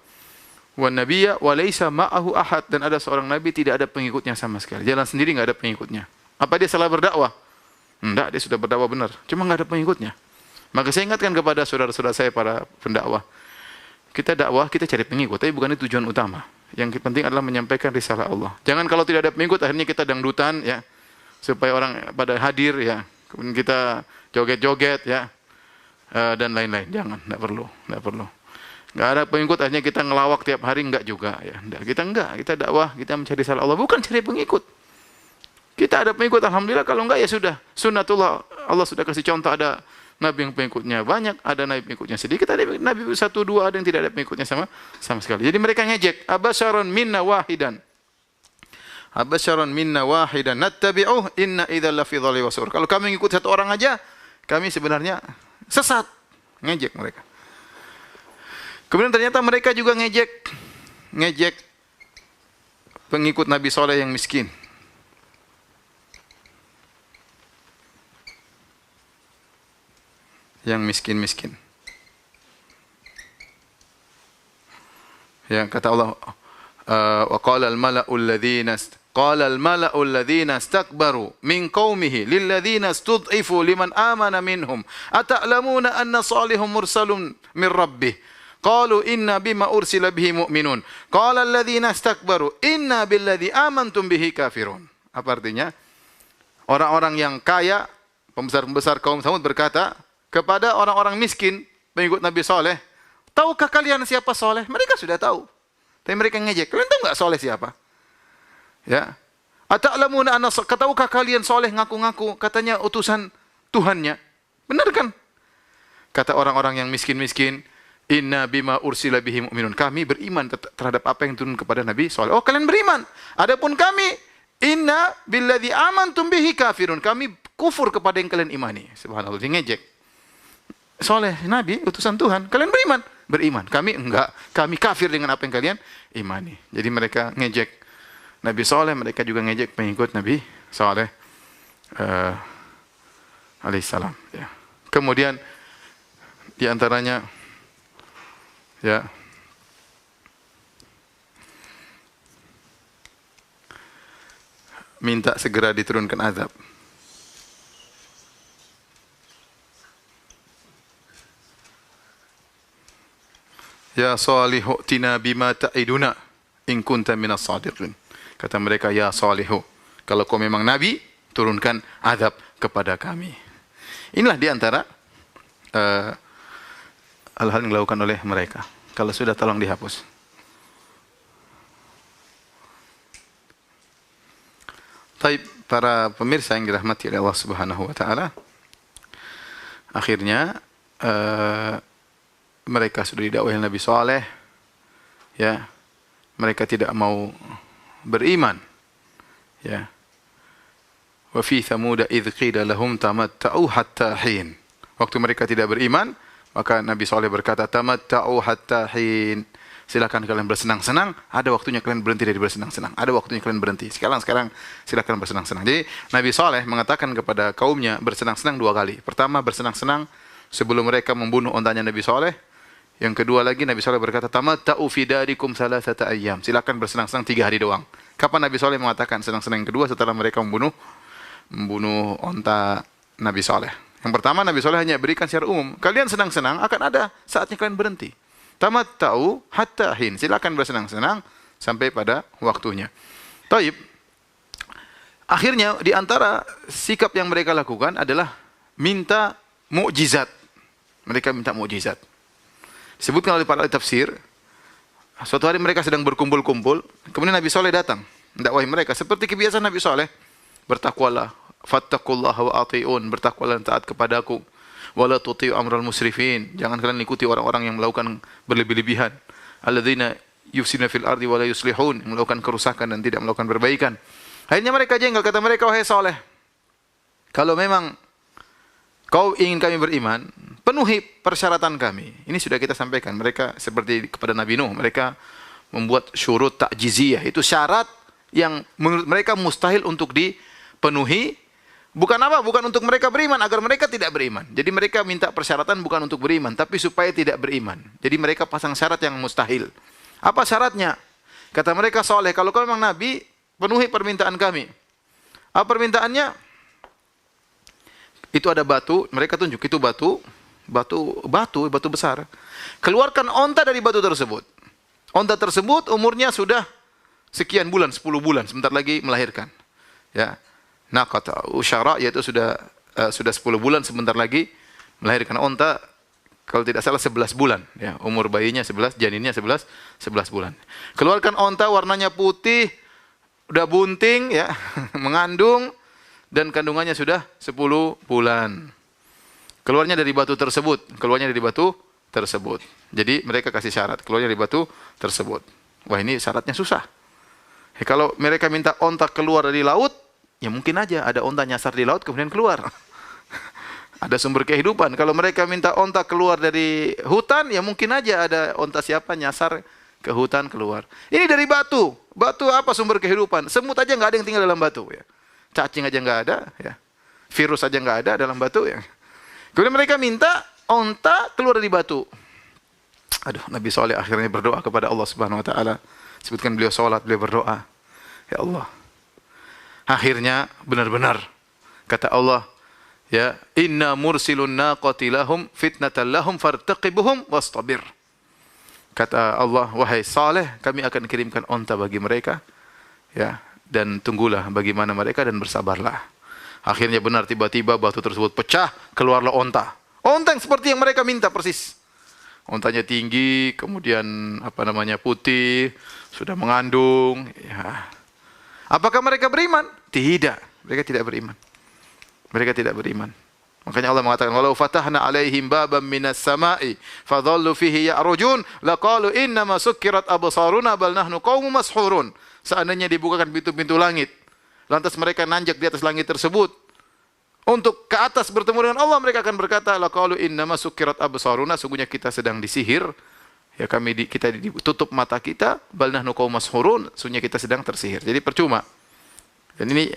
Wan nabiyya wa laisa ma'ahu ahad, dan ada seorang nabi tidak ada pengikutnya sama sekali. Jalan sendiri enggak ada pengikutnya. Apa dia salah berdakwah? Enggak, dia sudah berdakwah benar. Cuma enggak ada pengikutnya. Maka saya ingatkan kepada saudara-saudara saya para pendakwah, kita dakwah, kita cari pengikut, tapi bukan itu tujuan utama. Yang penting adalah menyampaikan risalah Allah. Jangan kalau tidak ada pengikut, akhirnya kita dangdutan, ya, supaya orang pada hadir, ya, kemudian kita joget-joget, ya, dan lain-lain. Jangan, tidak perlu. Nggak ada pengikut, akhirnya kita ngelawak tiap hari, enggak juga, ya. Kita dakwah, kita mencari risalah Allah, bukan cari pengikut. Kita ada pengikut, alhamdulillah. Kalau enggak, ya sudah. Sunnatullah, Allah sudah kasih contoh, ada nabi yang pengikutnya banyak, ada nabi pengikutnya sedikit, ada nabi satu dua, ada yang tidak ada pengikutnya sama sekali. Jadi mereka ngejek, abasyaron minna wahidan nattabi'uh inna idzal lafi dhalali wa su'ur. Kalau kami ngikut satu orang aja, kami sebenarnya sesat. Ngejek mereka. Kemudian ternyata mereka juga ngejek pengikut Nabi Saleh yang miskin. Yang miskin-miskin. Ya, kata Allah, wa qala al-mala'u alladhina istakbaru min qaumihi lil ladzina istud'ifu liman amana minhum ata'lamuna anna salihum mursalun min rabbih qalu inna bima ursila bihi mu'minun qala alladhina istakbaru inna billadzi amantum bihi kafirun. Apa artinya? Orang-orang yang kaya, pembesar-pembesar kaum Samud berkata kepada orang-orang miskin, pengikut Nabi Saleh, tahukah kalian siapa Saleh? Mereka sudah tahu. Tapi mereka ngejek, kalian tahu enggak Saleh siapa? Ya. Ata'lamuna anna, tahukah kalian Saleh ngaku-ngaku katanya utusan Tuhannya? Benar kan? Kata orang-orang yang miskin-miskin, inna bima ursila bihi mu'minun. Kami beriman terhadap apa yang turun kepada Nabi Saleh. Oh, kalian beriman. Adapun kami, inna billadzi amantum bihi kafirun. Kami kufur kepada yang kalian imani. Subhanallah, dia ngejek. Soleh, Nabi, utusan Tuhan. Kalian beriman? Beriman. Kami enggak. Kami kafir dengan apa yang kalian imani. Jadi mereka ngejek Nabi Soleh, mereka juga ngejek pengikut Nabi Soleh alaihissalam. Ya. Kemudian di antaranya, ya, minta segera diturunkan azab. Ya Salihu tina bima ta'iduna in kunta minas sadiqin. Kata mereka, ya Salihu, kalau kau memang nabi, turunkan azab kepada kami. Inilah di antara hal-hal yang dilakukan oleh mereka. Kalau sudah, tolong dihapus. Baik, para pemirsa yang dirahmati oleh Allah Subhanahu wa taala. Akhirnya mereka sudah didakwahi Nabi Saleh, ya, mereka tidak mau beriman, ya. Wa fi thamud idz qila lahum tamatta'u hatta hin. Waktu mereka tidak beriman, maka Nabi Saleh berkata, tamatta'u hatta hin. Silakan kalian bersenang-senang, ada waktunya kalian berhenti dari bersenang-senang, ada waktunya kalian berhenti. Sekarang silakan bersenang-senang. Jadi Nabi Saleh mengatakan kepada kaumnya bersenang-senang dua kali. Pertama, bersenang-senang sebelum mereka membunuh ontanya Nabi Saleh. Yang kedua lagi, Nabi Saleh berkata, tamatta'u fi darikum salasata ayyam. Silakan bersenang-senang 3 hari doang. Kapan Nabi Saleh mengatakan senang-senang yang kedua? Setelah mereka membunuh membunuh onta Nabi Saleh. Yang pertama, Nabi Saleh hanya berikan secara umum. Kalian senang-senang, akan ada saatnya kalian berhenti. Tamatta'u hatta hin. Silakan bersenang-senang sampai pada waktunya. Taib. Akhirnya di antara sikap yang mereka lakukan adalah minta mukjizat. Mereka minta mukjizat. Disebutkan oleh para ahli tafsir, suatu hari mereka sedang berkumpul-kumpul, kemudian Nabi Saleh datang mendakwahi mereka seperti kebiasaan Nabi Saleh. Bertakwalah, fattaqullaha wa ati'un, bertakwalah dan taat kepadaku. Wala tuti'u amral musrifin, jangan kalian ikuti orang-orang yang melakukan berlebih-lebihan. Alladzina yufsiduna fil ardi wa la yuslihun, yang melakukan kerusakan dan tidak melakukan perbaikan. Akhirnya mereka jengkel, kata mereka, wahai Saleh, kalau memang kau ingin kami beriman, penuhi persyaratan kami. Ini sudah kita sampaikan. Mereka seperti kepada Nabi Nuh, mereka membuat syurut ta'jiziyah. Itu syarat yang menurut mereka mustahil untuk dipenuhi. Bukan apa? Bukan untuk mereka beriman, agar mereka tidak beriman. Jadi mereka minta persyaratan bukan untuk beriman, tapi supaya tidak beriman. Jadi mereka pasang syarat yang mustahil. Apa syaratnya? Kata mereka, Saleh, kalau kau memang Nabi, penuhi permintaan kami. Apa permintaannya? Itu ada batu, mereka tunjuk, itu batu besar. Keluarkan onta dari batu tersebut. Onta tersebut umurnya sudah sekian bulan, 10 bulan, sebentar lagi melahirkan. Ya. Naqata usyara, yaitu sudah 10 bulan, sebentar lagi melahirkan. Onta kalau tidak salah 11 bulan, ya, umur bayinya 11, janinnya 11 bulan. Keluarkan onta, warnanya putih, udah bunting, ya, mengandung, dan kandungannya sudah 10 bulan. Keluarnya dari batu tersebut, Jadi mereka kasih syarat, keluarnya dari batu tersebut. Wah, ini syaratnya susah. Kalau mereka minta onta keluar dari laut, ya mungkin aja ada onta nyasar di laut kemudian keluar. Ada sumber kehidupan. Kalau mereka minta onta keluar dari hutan, ya mungkin aja ada onta siapa nyasar ke hutan keluar. Ini dari batu. Batu apa sumber kehidupan? Semut aja nggak ada yang tinggal dalam batu, ya. Cacing aja nggak ada, ya. Virus aja nggak ada dalam batu, ya. Kemudian mereka minta onta keluar dari batu. Aduh, Nabi Saleh akhirnya berdoa kepada Allah Subhanahu wa taala. Sebutkan beliau salat, beliau berdoa. Ya Allah. Akhirnya benar-benar kata Allah, ya, inna mursilun naqati lahum fitnatan lahum fartaqibuhum wastabir. Kata Allah, wahai Saleh, kami akan kirimkan onta bagi mereka, ya, dan tunggulah bagaimana mereka dan bersabarlah. Akhirnya benar, tiba-tiba batu tersebut pecah, keluarlah onta. Onta yang seperti yang mereka minta persis. Ontanya tinggi, kemudian putih, sudah mengandung, ya. Apakah mereka beriman? Tidak, mereka tidak beriman. Makanya Allah mengatakan, walau fatahna alaihim babam minas sama'i fadhallu fihi ya'rujun laqalu innama sukkirat absaruna bal nahnu qaumun mashhurun. Seandainya dibukakan pintu-pintu langit, lantas mereka nanjak di atas langit tersebut untuk ke atas bertemu dengan Allah, mereka akan berkata, laqalu innama sukkirat absaruna, sungguhnya kita sedang disihir. Ya, kita ditutup mata kita, bal nahnu qaumun mashhurun, sungguhnya kita sedang tersihir. Jadi percuma. Dan ini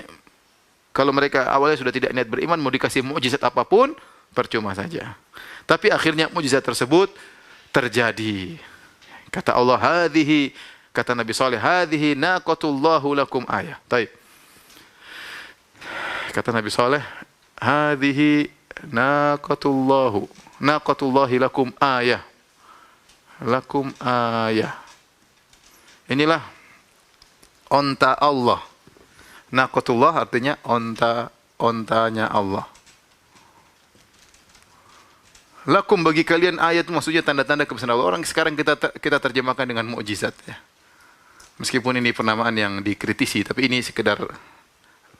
kalau mereka awalnya sudah tidak niat beriman, mau dikasih mukjizat apapun, percuma saja. Tapi akhirnya mukjizat tersebut terjadi. Kata Allah, hadhihi, kata Nabi Saleh, hadhihi naqatullahu lakum ayah. Baik. Kata Nabi Saleh, hadhihi naqatullahi lakum ayah. Lakum ayah. Inilah onta Allah. Naqatullah artinya ontanya Allah. Lakum, bagi kalian ayat, maksudnya tanda-tanda kebesaran Allah. Orang sekarang kita terjemahkan dengan mukjizat, ya. Meskipun ini penamaan yang dikritisi, tapi ini sekedar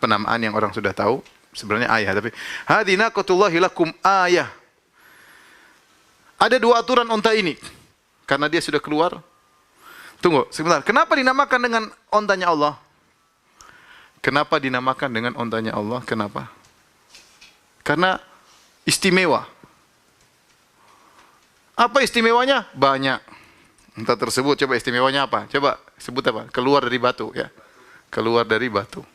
penamaan yang orang sudah tahu. Sebenarnya ayah, tapi hadhi naqatullahi lakum ayah. Ada dua aturan onta ini. Karena dia sudah keluar. Tunggu, sebentar. Kenapa dinamakan dengan ontanya Allah? Kenapa dinamakan dengan ontanya Allah? Kenapa? Karena istimewa. Apa istimewanya? Banyak. Onta tersebut, coba istimewanya apa? Coba sebut apa? Keluar dari batu, ya. Keluar dari batu.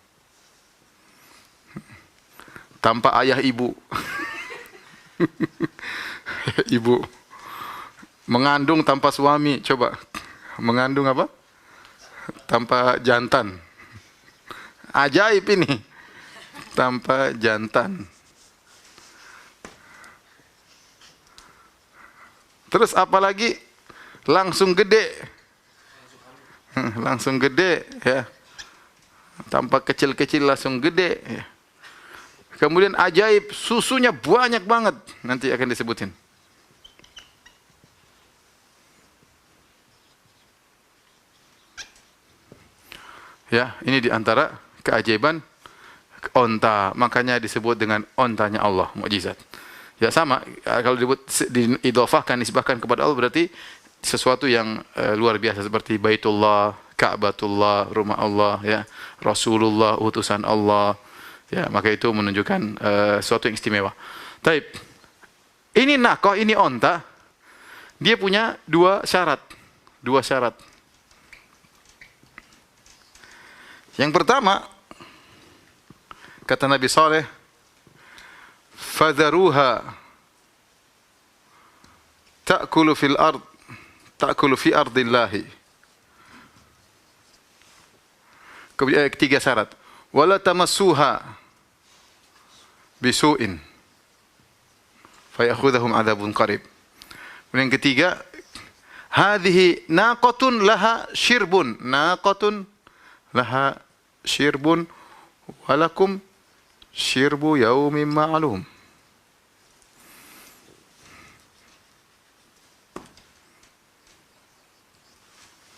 Tanpa ayah ibu. Ibu. Mengandung tanpa suami, coba. Mengandung apa? Tanpa jantan. Ajaib ini. tanpa jantan. Terus apalagi langsung gede. Langsung gede ya. Tanpa kecil-kecil langsung gede ya. Kemudian ajaib, susunya banyak banget. Nanti akan disebutin. Ya, ini diantara keajaiban onta. Makanya disebut dengan ontanya Allah, mukjizat. Ya sama, kalau diidhafahkan, disebahkan kepada Allah berarti sesuatu yang luar biasa seperti Baitullah, Ka'batullah, rumah Allah, ya, Rasulullah, utusan Allah. Ya, maka itu menunjukkan sesuatu yang istimewa. Taib. Ini naqah, ini onta. Dia punya dua syarat. Dua syarat. Yang pertama, kata Nabi Saleh, fadharuha ta'kulu fil ard, ta'kulu fi ardillahi. Kemudian ketiga syarat, wala tamassuha bisu'in fayakhudhahum adzabun qarib. Kemudian yang ketiga, hadhihi naqatun laha syirbun, naqatun laha syirbun walakum syirbu yaumin ma'lum.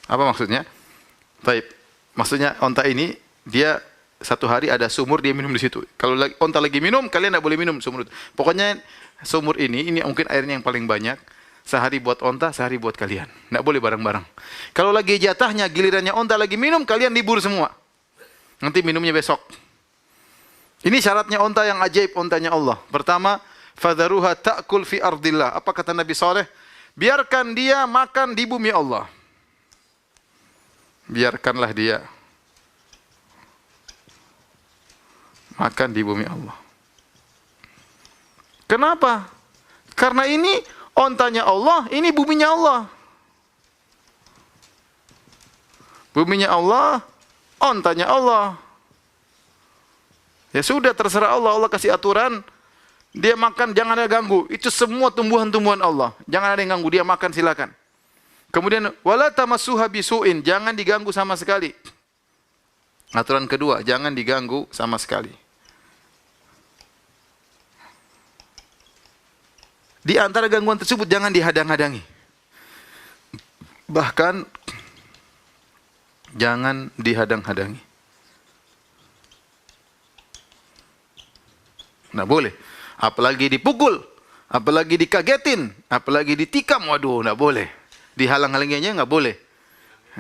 Apa maksudnya? Baik. Maksudnya onta ini dia satu hari ada sumur, dia minum di situ. Kalau onta lagi minum, kalian tidak boleh minum sumur itu. Pokoknya sumur ini mungkin airnya yang paling banyak. Sehari buat onta, sehari buat kalian. Tidak boleh bareng-bareng. Kalau lagi jatahnya, gilirannya onta lagi minum, kalian libur semua. Nanti minumnya besok. Ini syaratnya onta yang ajaib, ontanya Allah. Pertama, fadharuha ta'kul fi ardillah. Apa kata Nabi Saleh? Biarkan dia makan di bumi Allah. Biarkanlah dia makan di bumi Allah. Kenapa? Karena ini ontanya Allah, ini buminya Allah. Buminya Allah, ontanya Allah. Ya sudah, terserah Allah. Allah kasih aturan, dia makan jangan ada ganggu. Itu semua tumbuhan-tumbuhan Allah. Jangan ada yang ganggu, dia makan silakan. Kemudian wala tamassuha bisu'in, jangan diganggu sama sekali. Aturan kedua, jangan diganggu sama sekali. Di antara gangguan tersebut jangan dihadang-hadangi. Bahkan jangan dihadang-hadangi. Nah boleh. Apalagi dipukul, apalagi dikagetin, apalagi ditikam, waduh, nggak boleh. Dihalang-halanginya nggak boleh.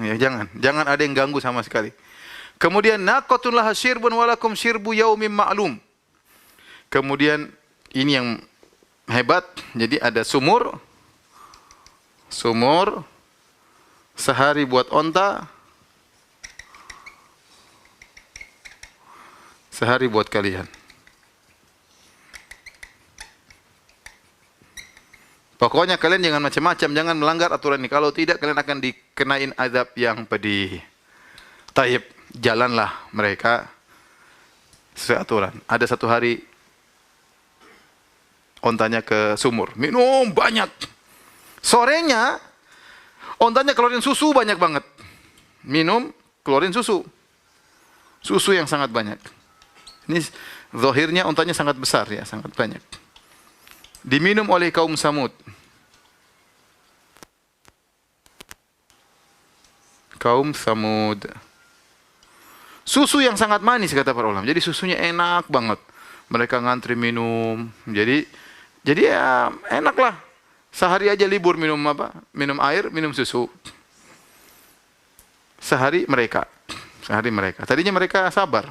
Ya, jangan ada yang ganggu sama sekali. Kemudian naqatun laha syirbun walakum syirbu yaumin ma'lum. Kemudian ini yang hebat, jadi ada sumur sehari buat onta, sehari buat kalian. Pokoknya kalian jangan macam-macam, jangan melanggar aturan ini. Kalau tidak, kalian akan dikenain azab yang pedih. Taib, jalanlah mereka sesuai aturan. Ada satu hari ontanya ke sumur, minum banyak. Sorenya ontanya keluarin susu banyak banget. Minum, keluarin susu. Susu yang sangat banyak. Ini zahirnya ontanya sangat besar ya, sangat banyak. Diminum oleh kaum Samud. Kaum Samud. Susu yang sangat manis kata para ulama. Jadi susunya enak banget. Mereka ngantri minum. Jadi ya enak lah. Sehari aja libur minum apa? Minum air, minum susu. Sehari mereka. Tadinya mereka sabar.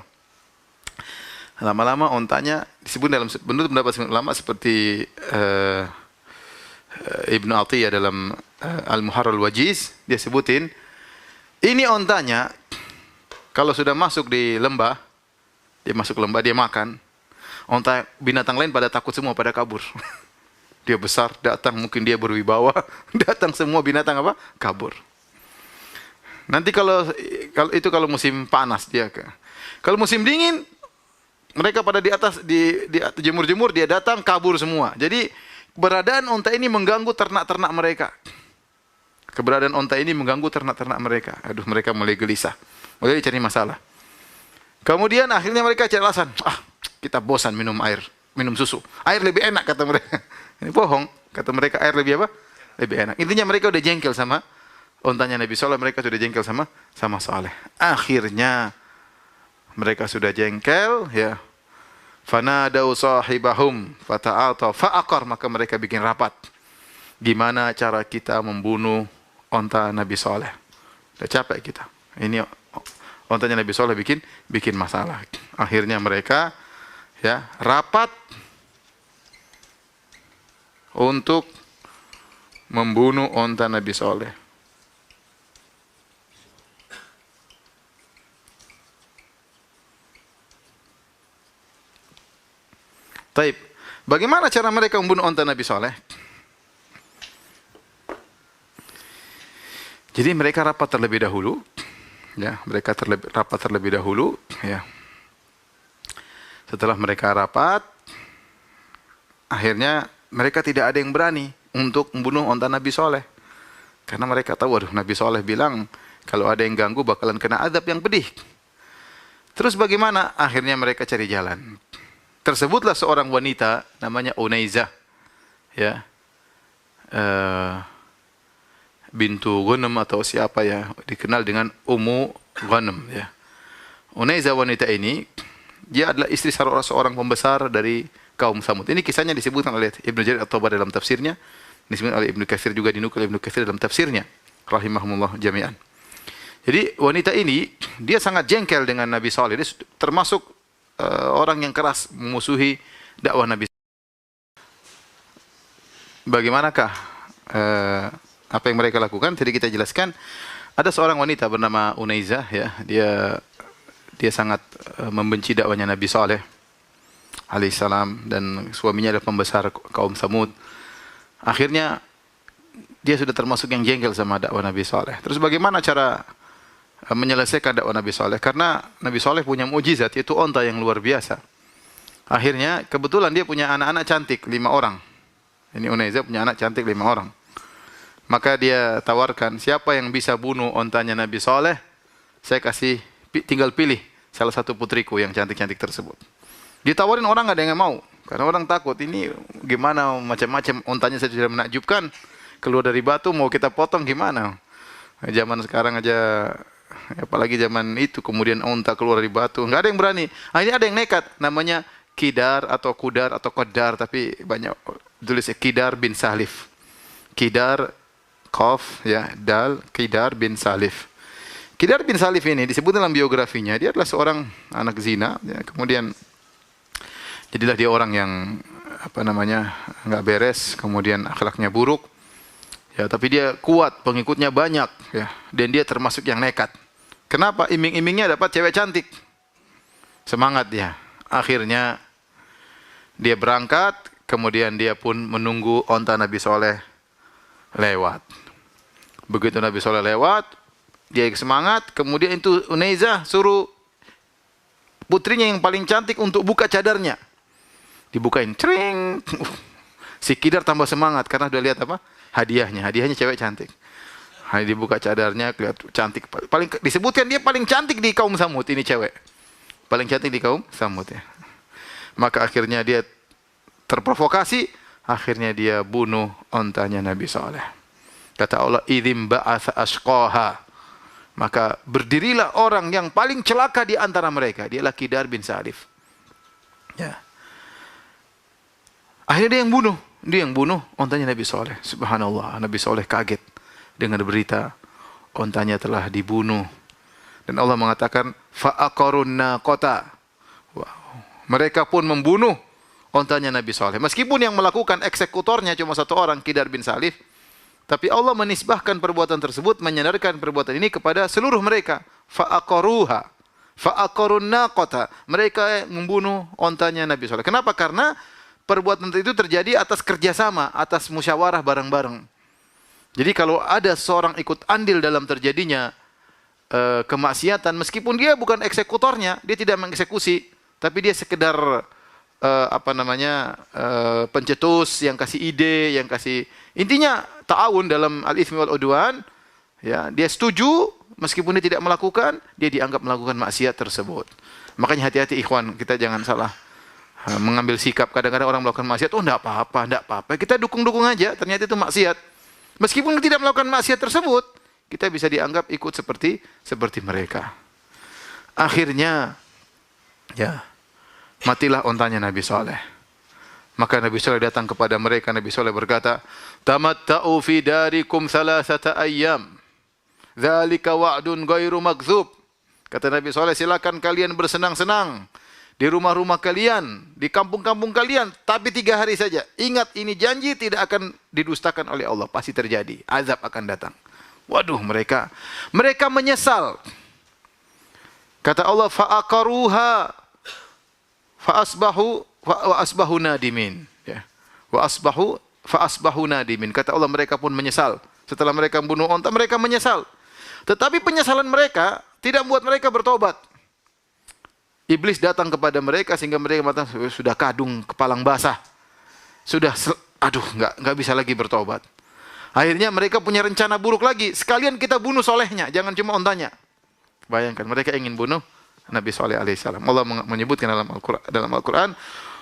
Lama-lama ontanya disebut dalam menurut pendapat ulama seperti Ibnu Atiyah dalam Al-Muharrar Al-Wajiz, dia sebutin ini ontanya kalau sudah masuk di lembah, dia masuk lembah, dia makan. Onta binatang lain pada takut semua, pada kabur. Dia besar, datang, mungkin dia berwibawa, datang semua binatang apa? Kabur. Nanti kalau musim panas dia ke. Kalau musim dingin Mereka pada di atas di jemur-jemur, dia datang kabur semua. Jadi keberadaan onta ini mengganggu ternak-ternak mereka. Keberadaan onta ini mengganggu ternak-ternak mereka. Aduh, mereka mulai gelisah. Mulai cari masalah. Kemudian akhirnya mereka cari alasan. Kita bosan minum air, minum susu. Air lebih enak kata mereka. Ini bohong. Kata mereka air lebih apa? Lebih enak. Intinya mereka udah jengkel sama ontanya Nabi Saleh. Mereka sudah jengkel sama Saleh. Akhirnya mereka sudah jengkel, ya. Fanadau sahibahum fata'ata fa'aqar, maka mereka bikin rapat. Gimana cara kita membunuh onta Nabi Saleh? Udah capek kita. Ini ontanya Nabi Saleh bikin masalah. Akhirnya mereka ya rapat untuk membunuh onta Nabi Saleh. Taib. Bagaimana cara mereka membunuh onta Nabi Saleh? Jadi mereka rapat terlebih dahulu, ya, rapat terlebih dahulu, ya. Setelah mereka rapat, akhirnya mereka tidak ada yang berani untuk membunuh onta Nabi Saleh, karena mereka tahu, waduh, Nabi Saleh bilang kalau ada yang ganggu bakalan kena azab yang pedih. Terus bagaimana? Akhirnya mereka cari jalan. Tersebutlah seorang wanita namanya Unaizah, ya, bintu Ghanem atau siapa ya, dikenal dengan Ummu Ghanem, ya. Unaizah wanita ini, dia adalah istri salah seorang pembesar dari kaum Samud. Ini kisahnya disebutkan oleh Ibnu Jarir At-Tabari dalam tafsirnya, disebutkan oleh Ibnu Katsir juga, dinukil Ibnu Katsir dalam tafsirnya, rahimahumullah jami'an. Jadi wanita ini dia sangat jengkel dengan Nabi Saleh. Dia termasuk orang yang keras memusuhi dakwah Nabi. Bagaimanakah apa yang mereka lakukan? Tadi kita jelaskan, ada seorang wanita bernama Unaizah, ya, dia sangat membenci dakwahnya Nabi Saleh alaihissalam, dan suaminya adalah pembesar kaum Samud. Akhirnya dia sudah termasuk yang jengkel sama dakwah Nabi Saleh. Terus bagaimana cara menyelesaikan dakwah Nabi Saleh? Karena Nabi Saleh punya mukjizat, yaitu onta yang luar biasa. Akhirnya kebetulan dia punya anak-anak cantik 5 orang. Ini Unaizah punya anak cantik 5 orang. Maka dia tawarkan, siapa yang bisa bunuh ontanya Nabi Saleh, saya kasih, tinggal pilih salah satu putriku yang cantik-cantik tersebut. Ditawarin orang, nggak ada yang mau, karena orang takut, ini gimana, macam-macam, ontanya saya sudah menakjubkan, keluar dari batu mau kita potong gimana? Zaman sekarang aja, apalagi zaman itu, kemudian onta keluar dari batu, nggak ada yang berani. Akhirnya ada yang nekat, namanya Kidar atau Kudar atau Qadar, tapi banyak tulisnya Kidar bin Salif. Kidar Qaf, ya, Dal, Kidar bin Salif. Kidar bin Salif ini disebut dalam biografinya, dia adalah seorang anak zina, ya, kemudian jadilah dia orang yang nggak beres, kemudian akhlaknya buruk, ya, tapi dia kuat, pengikutnya banyak, ya, dan dia termasuk yang nekat. Kenapa? Iming-imingnya dapat cewek cantik, semangat dia. Akhirnya dia berangkat, kemudian dia pun menunggu onta Nabi Saleh lewat. Begitu Nabi Saleh lewat, dia semangat, kemudian itu Unaizah suruh putrinya yang paling cantik untuk buka cadarnya. Dibukain, cering. Si Kidar tambah semangat karena udah lihat apa? Hadiahnya cewek cantik. Hari dibuka cadarnya, kelihatan cantik. Paling disebutkan dia paling cantik di kaum Samud, ini cewek. Paling cantik di kaum Samud, ya. Maka akhirnya dia terprovokasi, akhirnya dia bunuh ontanya Nabi Saleh. Kata Allah, idzim ba'atsa ashqaha. Maka berdirilah orang yang paling celaka di antara mereka, dialah Kidar bin Salif. Ya. Akhirnya dia yang bunuh ontanya Nabi Saleh. Subhanallah, Nabi Saleh kaget dengan berita ontanya telah dibunuh. Dan Allah mengatakan fa'aqarun naqata. Wow. Mereka pun membunuh ontanya Nabi Saleh. Meskipun yang melakukan eksekutornya cuma satu orang, Kidar bin Salif, tapi Allah menisbahkan perbuatan tersebut, menyandarkan perbuatan ini kepada seluruh mereka. Fa'aqaruha, fa'aqarun naqata. Mereka membunuh ontanya Nabi Saleh. Kenapa? Karena perbuatan itu terjadi atas kerjasama, atas musyawarah bareng-bareng. Jadi kalau ada seorang ikut andil dalam terjadinya kemaksiatan, meskipun dia bukan eksekutornya, dia tidak mengeksekusi, tapi dia sekedar pencetus yang kasih ide, yang kasih intinya ta'awun dalam al-itsmi wal udwan. Ya, dia setuju meskipun dia tidak melakukan, dia dianggap melakukan maksiat tersebut. Makanya hati-hati ikhwan, kita jangan salah mengambil sikap. Kadang-kadang orang melakukan maksiat, oh enggak apa-apa. Kita dukung-dukung aja, ternyata itu maksiat. Meskipun tidak melakukan maksiat tersebut, kita bisa dianggap ikut seperti mereka. Akhirnya, ya, matilah ontanya Nabi Saleh. Maka Nabi Saleh datang kepada mereka. Nabi Saleh berkata, "Tamatta'u fi darikum thalathata ayyam. Dzalika wa'dun ghairu makdzub." Kata Nabi Saleh, silakan kalian bersenang-senang di rumah-rumah kalian, di kampung-kampung kalian, tapi 3 hari saja. Ingat, ini janji tidak akan didustakan oleh Allah, pasti terjadi. Azab akan datang. Waduh, mereka menyesal. Kata Allah, fa'aqaruha wa asbahu nadimin. Ya. Wa asbahu nadimin. Kata Allah, mereka pun menyesal. Setelah mereka membunuh onta, mereka menyesal. Tetapi penyesalan mereka tidak membuat mereka bertobat. Iblis datang kepada mereka sehingga mereka mengatakan, sudah kadung kepalang basah. Sudah, enggak bisa lagi bertobat. Akhirnya mereka punya rencana buruk lagi. Sekalian kita bunuh solehnya, jangan cuma ontanya. Bayangkan, mereka ingin bunuh Nabi Saleh alaihissalam. Allah menyebutkan dalam Al-Quran,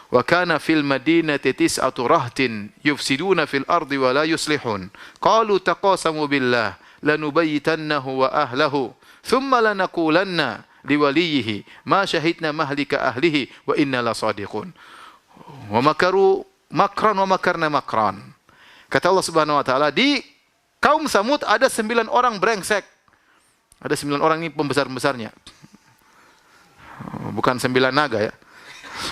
wa kana fil madinati tis'atu rahtin yufsiduna fil ardi wa la yuslihun. Qalu taqasamu billah lanubayyitannahu wa ahlahu thumma lanaqulanna liwaliyihi ma syahidna mahlika ahlihi wa inna lasadiqun. Wa makaru makran wa makarna makran. Kata Allah Subhanahu wa taala, di kaum Samud ada 9 orang brengsek. Ada 9 orang ini pembesar-besarnya. Bukan 9 naga ya.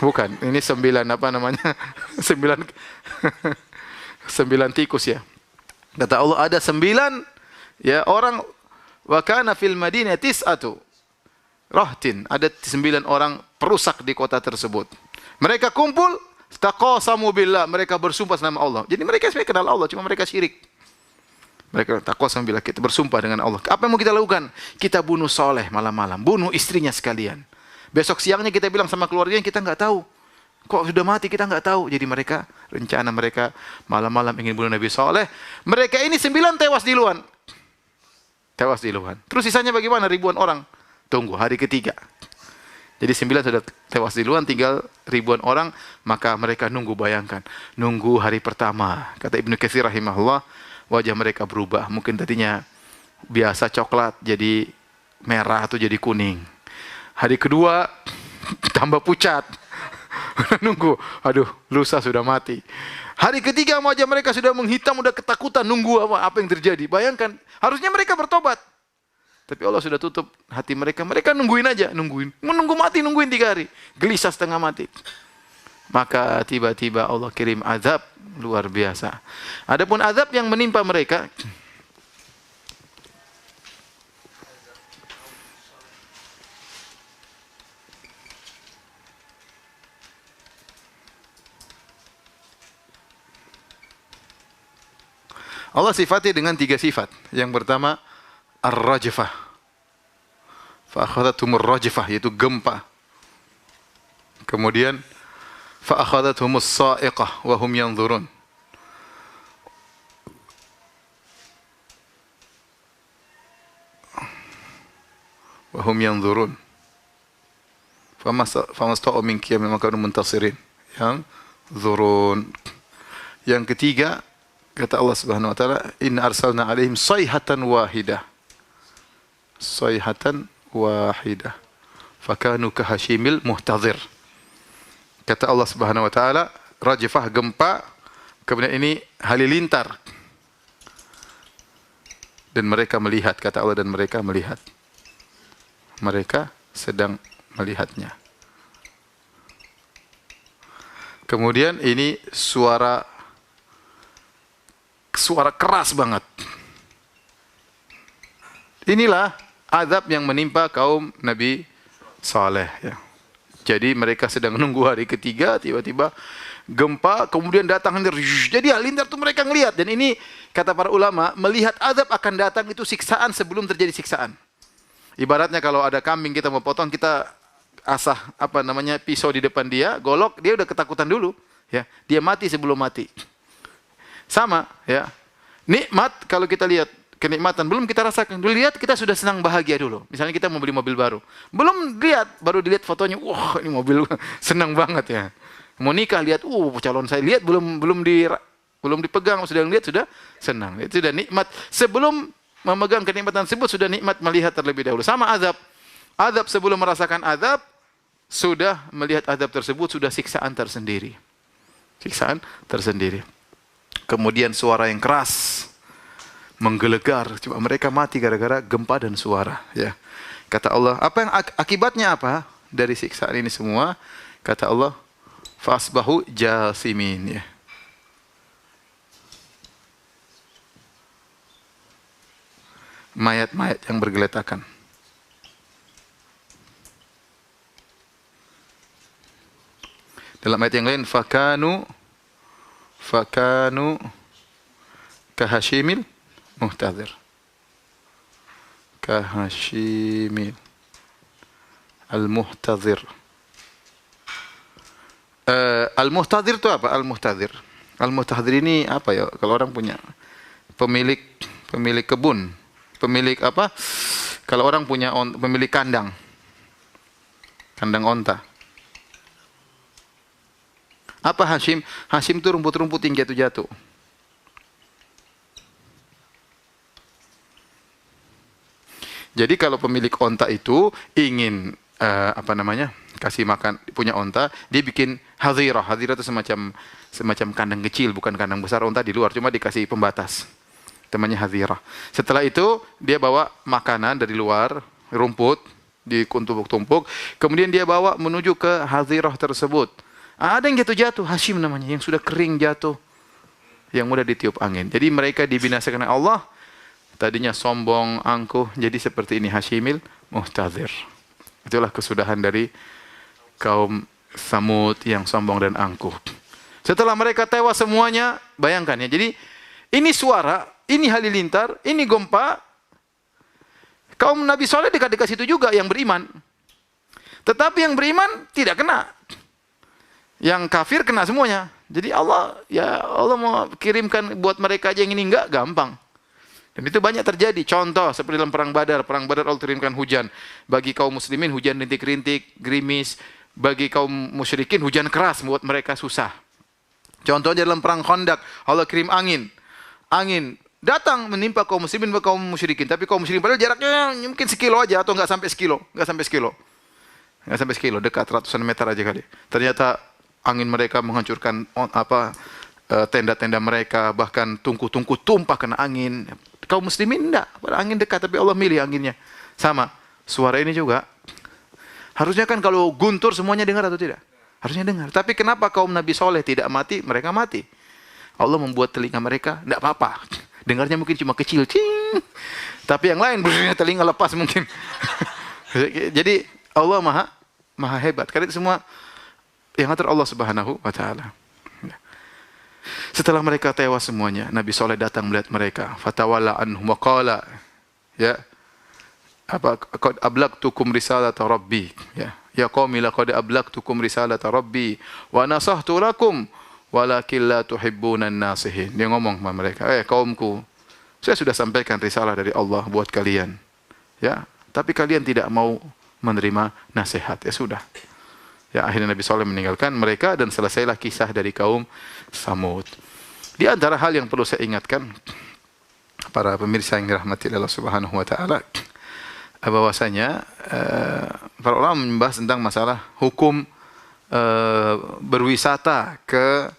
Bukan, ini 9 apa namanya? 9 tikus ya. Kata Allah ada 9 ya orang, wa kana fil madinati tis'atu rahtin, ada 9 orang perusak di kota tersebut. Mereka kumpul, taqasamu billah, mereka bersumpah nama Allah. Jadi mereka sebenarnya kenal Allah, cuma mereka syirik. Mereka taqasamu billah, kita bersumpah dengan Allah. Apa yang mau kita lakukan? Kita bunuh Saleh malam-malam, bunuh istrinya sekalian. Besok siangnya kita bilang sama keluarganya, kita enggak tahu. Kok sudah mati, kita enggak tahu. Jadi rencana mereka malam-malam ingin bunuh Nabi Saleh. Mereka ini 9 tewas duluan. Terus sisanya bagaimana? Ribuan orang. Tunggu hari ketiga. Jadi 9 sudah tewas duluan, tinggal ribuan orang. Maka mereka nunggu, bayangkan. Nunggu hari pertama. Kata Ibnu Katsir rahimahullah, wajah mereka berubah. Mungkin tadinya biasa coklat, jadi merah atau jadi kuning. Hari kedua, tambah pucat. Nunggu. Aduh, lusa sudah mati. Hari ketiga wajah mereka sudah menghitam, sudah ketakutan, nunggu apa yang terjadi. Bayangkan, harusnya mereka bertobat. Tapi Allah sudah tutup hati mereka. Mereka nungguin aja, menunggu mati, nungguin 3 hari. Gelisah setengah mati. Maka tiba-tiba Allah kirim azab luar biasa. Adapun azab yang menimpa mereka, Allah sifati dengan 3 sifat. Yang pertama, ar-rajfah. Fa akhadhathumur rajfah, yaitu gempa. Kemudian fa akhadhathumus sa'iqah wa hum yanzurun. Wa hum yanzurun. Famasta'u min qiyam maka muntasirin. Yang zurun. Yang ketiga, kata Allah Subhanahu wa taala, inna arsalna alaihim sayhatan wahidah. Sayhatan wahidah. Fakanu kahashimil muhtadhir. Kata Allah Subhanahu wa taala, rajfah, gempa, kemudian ini halilintar. Dan mereka melihat, kata Allah, dan mereka melihat. Mereka sedang melihatnya. Kemudian ini suara keras banget. Inilah azab yang menimpa kaum Nabi Saleh. Ya. Jadi mereka sedang nunggu hari ketiga, tiba-tiba gempa, kemudian datang halilintar. Jadi halilintar itu mereka ngelihat. Dan ini kata para ulama, melihat azab akan datang itu siksaan sebelum terjadi siksaan. Ibaratnya kalau ada kambing kita mau potong, kita asah apa namanya pisau di depan dia, golok, dia udah ketakutan dulu, ya. Dia mati sebelum mati. Sama, ya. Nikmat kalau kita lihat kenikmatan belum kita rasakan. Dulu lihat kita sudah senang bahagia dulu. Misalnya kita mau beli mobil baru. Belum lihat, baru dilihat fotonya, wah, ini mobil senang banget ya. Mau nikah lihat, calon saya lihat belum dipegang, sudah lihat sudah senang. Itu sudah nikmat. Sebelum memegang kenikmatan tersebut sudah nikmat melihat terlebih dahulu. Sama azab. Azab sebelum merasakan azab, sudah melihat azab tersebut sudah siksaan tersendiri. Siksaan tersendiri. Kemudian suara yang keras menggelegar, cuma mereka mati gara-gara gempa dan suara, ya. Kata Allah, apa yang akibatnya apa dari siksaan ini semua? Kata Allah, fasbahu jasimin, ya. Mayat-mayat yang bergeletakan. Dalam ayat yang lain, fakanu kahashimil muhtadhir. Kahashimil al-muhtadhir. Al-muhtadhir itu apa? Al-muhtadhir. Al-muhtadhir ini apa ya? Kalau orang punya pemilik kebun, pemilik apa? Kalau orang punya pemilik kandang onta. Apa Hashim? Hashim itu rumput-rumput yang jatuh-jatuh. Jadi kalau pemilik onta itu ingin kasih makan punya onta, dia bikin hadhirah. Hadhirah itu semacam kandang kecil, bukan kandang besar, onta di luar, cuma dikasih pembatas. Namanya hadhirah. Setelah itu dia bawa makanan dari luar, rumput ditumpuk-tumpuk, kemudian dia bawa menuju ke hadhirah tersebut. Ada yang jatuh-jatuh, Hashim namanya, yang sudah kering jatuh, yang mudah ditiup angin. Jadi mereka dibinasakan oleh Allah. Tadinya sombong, angkuh, jadi seperti ini, Hashimil muhtadhir. Itulah kesudahan dari kaum Tsamud yang sombong dan angkuh. Setelah mereka tewas semuanya, bayangkan ya. Jadi ini suara, ini halilintar, ini gempa. Kaum Nabi Saleh dekat-dekat situ juga yang beriman. Tetapi yang beriman tidak kena. Yang kafir kena semuanya. Jadi Allah mau kirimkan buat mereka aja yang ini enggak gampang. Dan itu banyak terjadi. Contoh seperti dalam perang Badar. Perang Badar Allah turunkan hujan. Bagi kaum muslimin hujan rintik-rintik, gerimis. Bagi kaum musyrikin hujan keras membuat mereka susah. Contohnya dalam perang Khandaq Allah kirim angin. Angin datang menimpa kaum muslimin dan kaum musyrikin. Tapi kaum musyrikin padahal jaraknya mungkin sekilo aja atau enggak sampai sekilo. Enggak sampai sekilo, dekat ratusan meter aja kali. Ternyata angin mereka menghancurkan tenda-tenda mereka, bahkan tungku-tungku tumpah kena angin. Kaum muslimin enggak, angin dekat tapi Allah milih anginnya. Sama, suara ini juga. Harusnya kan kalau guntur semuanya dengar atau tidak? Harusnya dengar. Tapi kenapa kaum Nabi Soleh tidak mati? Mereka mati. Allah membuat telinga mereka enggak apa-apa. Dengarnya mungkin cuma kecil, cing. Tapi yang lain telinga lepas mungkin. Jadi Allah maha hebat. Karena itu semua yang atur Allah Subhanahu wa taala. Setelah mereka tewas semuanya, Nabi Saleh datang melihat mereka. Fatawalla anhum wa qala, ya, qad ablagtukum risalata rabbi, ya. Ya qaumi laqad ablagtukum risalata rabbi wa nasahtu lakum walakin la tuhibbuna an-nasihin. Dia ngomong sama mereka, kaumku, saya sudah sampaikan risalah dari Allah buat kalian. Ya, tapi kalian tidak mau menerima nasihat. Ya sudah. Ya, akhirnya Nabi Saleh meninggalkan mereka dan selesailah kisah dari kaum Tsamud. Di antara hal yang perlu saya ingatkan para pemirsa yang dirahmati Allah Subhanahu wa taala, bahwasanya para ulama membahas tentang masalah hukum berwisata ke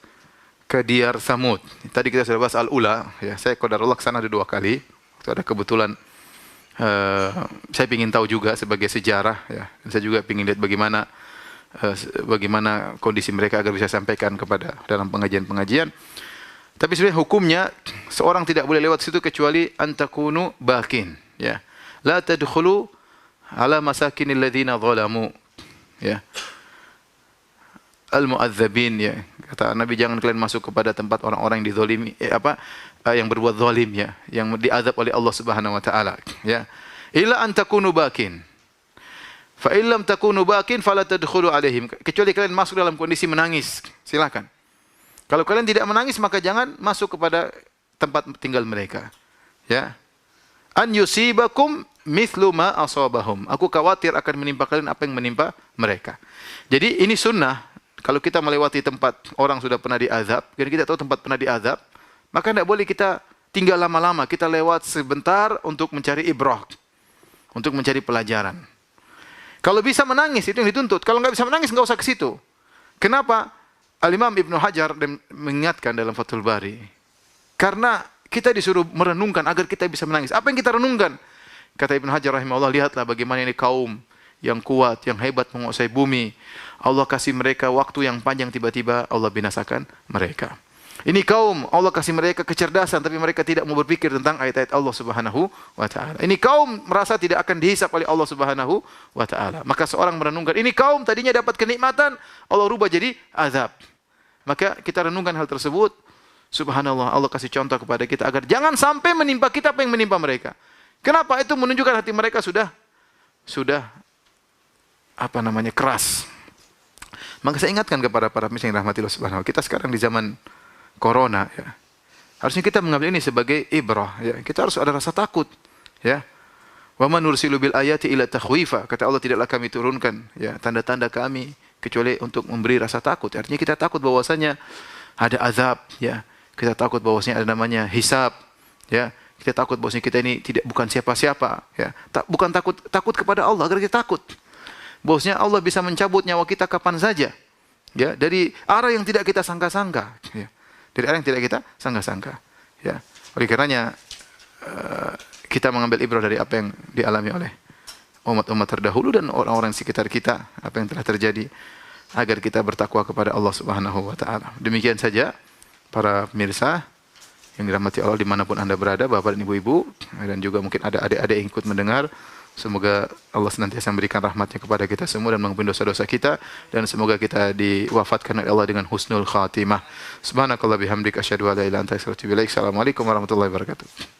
Diyar Tsamud. Tadi kita sudah bahas Al-Ula, ya. Saya qadarullah ke sana ada 2 kali. Itu ada kebetulan saya ingin tahu juga sebagai sejarah, ya. Dan saya juga ingin lihat bagaimana kondisi mereka agar bisa sampaikan kepada dalam pengajian-pengajian. Tapi sebenarnya hukumnya seorang tidak boleh lewat situ kecuali antakunu bakin, ya. La tadkhulu ala masakinil ladzina zalamu, ya. Al-mu'adzabin, ya. Kata Nabi, jangan kalian masuk kepada tempat orang-orang yang dizalimi, yang berbuat zalim, ya, yang diazab oleh Allah Subhanahu wa taala, ya. Illa antakunu bakin. Fa illam takunu bakin fala tadkhulu alaihim. Kecuali kalian masuk dalam kondisi menangis, silakan. Kalau kalian tidak menangis maka jangan masuk kepada tempat tinggal mereka. Ya. An yusibakum mithlu ma asabahum. Aku khawatir akan menimpa kalian apa yang menimpa mereka. Jadi ini sunnah. Kalau kita melewati tempat orang sudah pernah diazab, dan kita tahu tempat pernah diazab, maka tidak boleh kita tinggal lama-lama. Kita lewat sebentar untuk mencari ibrah, untuk mencari pelajaran. Kalau bisa menangis itu yang dituntut. Kalau nggak bisa menangis nggak usah ke situ. Kenapa? Al-Imam Ibnu Hajar mengingatkan dalam Fathul Bari. Karena kita disuruh merenungkan agar kita bisa menangis. Apa yang kita renungkan? Kata Ibnu Hajar rahimahullah, lihatlah bagaimana ini kaum yang kuat, yang hebat menguasai bumi. Allah kasih mereka waktu yang panjang, tiba-tiba Allah binasakan mereka. Ini kaum, Allah kasih mereka kecerdasan, tapi mereka tidak mau berpikir tentang ayat-ayat Allah Subhanahu wa Ta'ala. Ini kaum merasa tidak akan dihisap oleh Allah Subhanahu wa Ta'ala. Maka seorang merenungkan, ini kaum tadinya dapat kenikmatan, Allah rubah jadi azab. Maka kita renungkan hal tersebut. Subhanallah, Allah kasih contoh kepada kita agar jangan sampai menimpa kita apa yang menimpa mereka. Kenapa? Itu menunjukkan hati mereka sudah keras. Maka saya ingatkan kepada para pemirsa yang rahmati Allah Subhanahu wa Ta'ala, kita sekarang di zaman corona, ya. Harusnya kita mengambil ini sebagai ibrah, ya. Kita harus ada rasa takut, ya. Wa man nursilu bil ayati ila takhwifa. Kata Allah, tidaklah kami turunkan, ya, tanda-tanda kami kecuali untuk memberi rasa takut. Artinya kita takut bahwasanya ada azab, ya. Kita takut bahwasanya ada namanya hisab, ya. Kita takut bahwasanya kita ini bukan siapa-siapa, ya. Bukan takut kepada Allah, agar kita takut bahwasanya Allah bisa mencabut nyawa kita kapan saja, ya, dari arah yang tidak kita sangka-sangka, ya. Dari arah yang tidak kita sangka-sangka, ya. Oleh karenanya kita mengambil ibrah dari apa yang dialami oleh umat-umat terdahulu dan orang-orang sekitar kita, apa yang telah terjadi, agar kita bertakwa kepada Allah Subhanahu wa Ta'ala. Demikian saja para pemirsa yang dirahmati Allah dimanapun Anda berada, Bapak dan Ibu-ibu, dan juga mungkin ada adik-adik yang ikut mendengar. Semoga Allah senantiasa memberikan rahmatnya kepada kita semua dan mengampuni dosa-dosa kita, dan semoga kita diwafatkan oleh Allah dengan husnul khatimah. Subhanakallah bihamdika asyhadu an la ilaha illa anta astaghfiruka wa atubu ilaik. Assalamualaikum warahmatullahi wabarakatuh.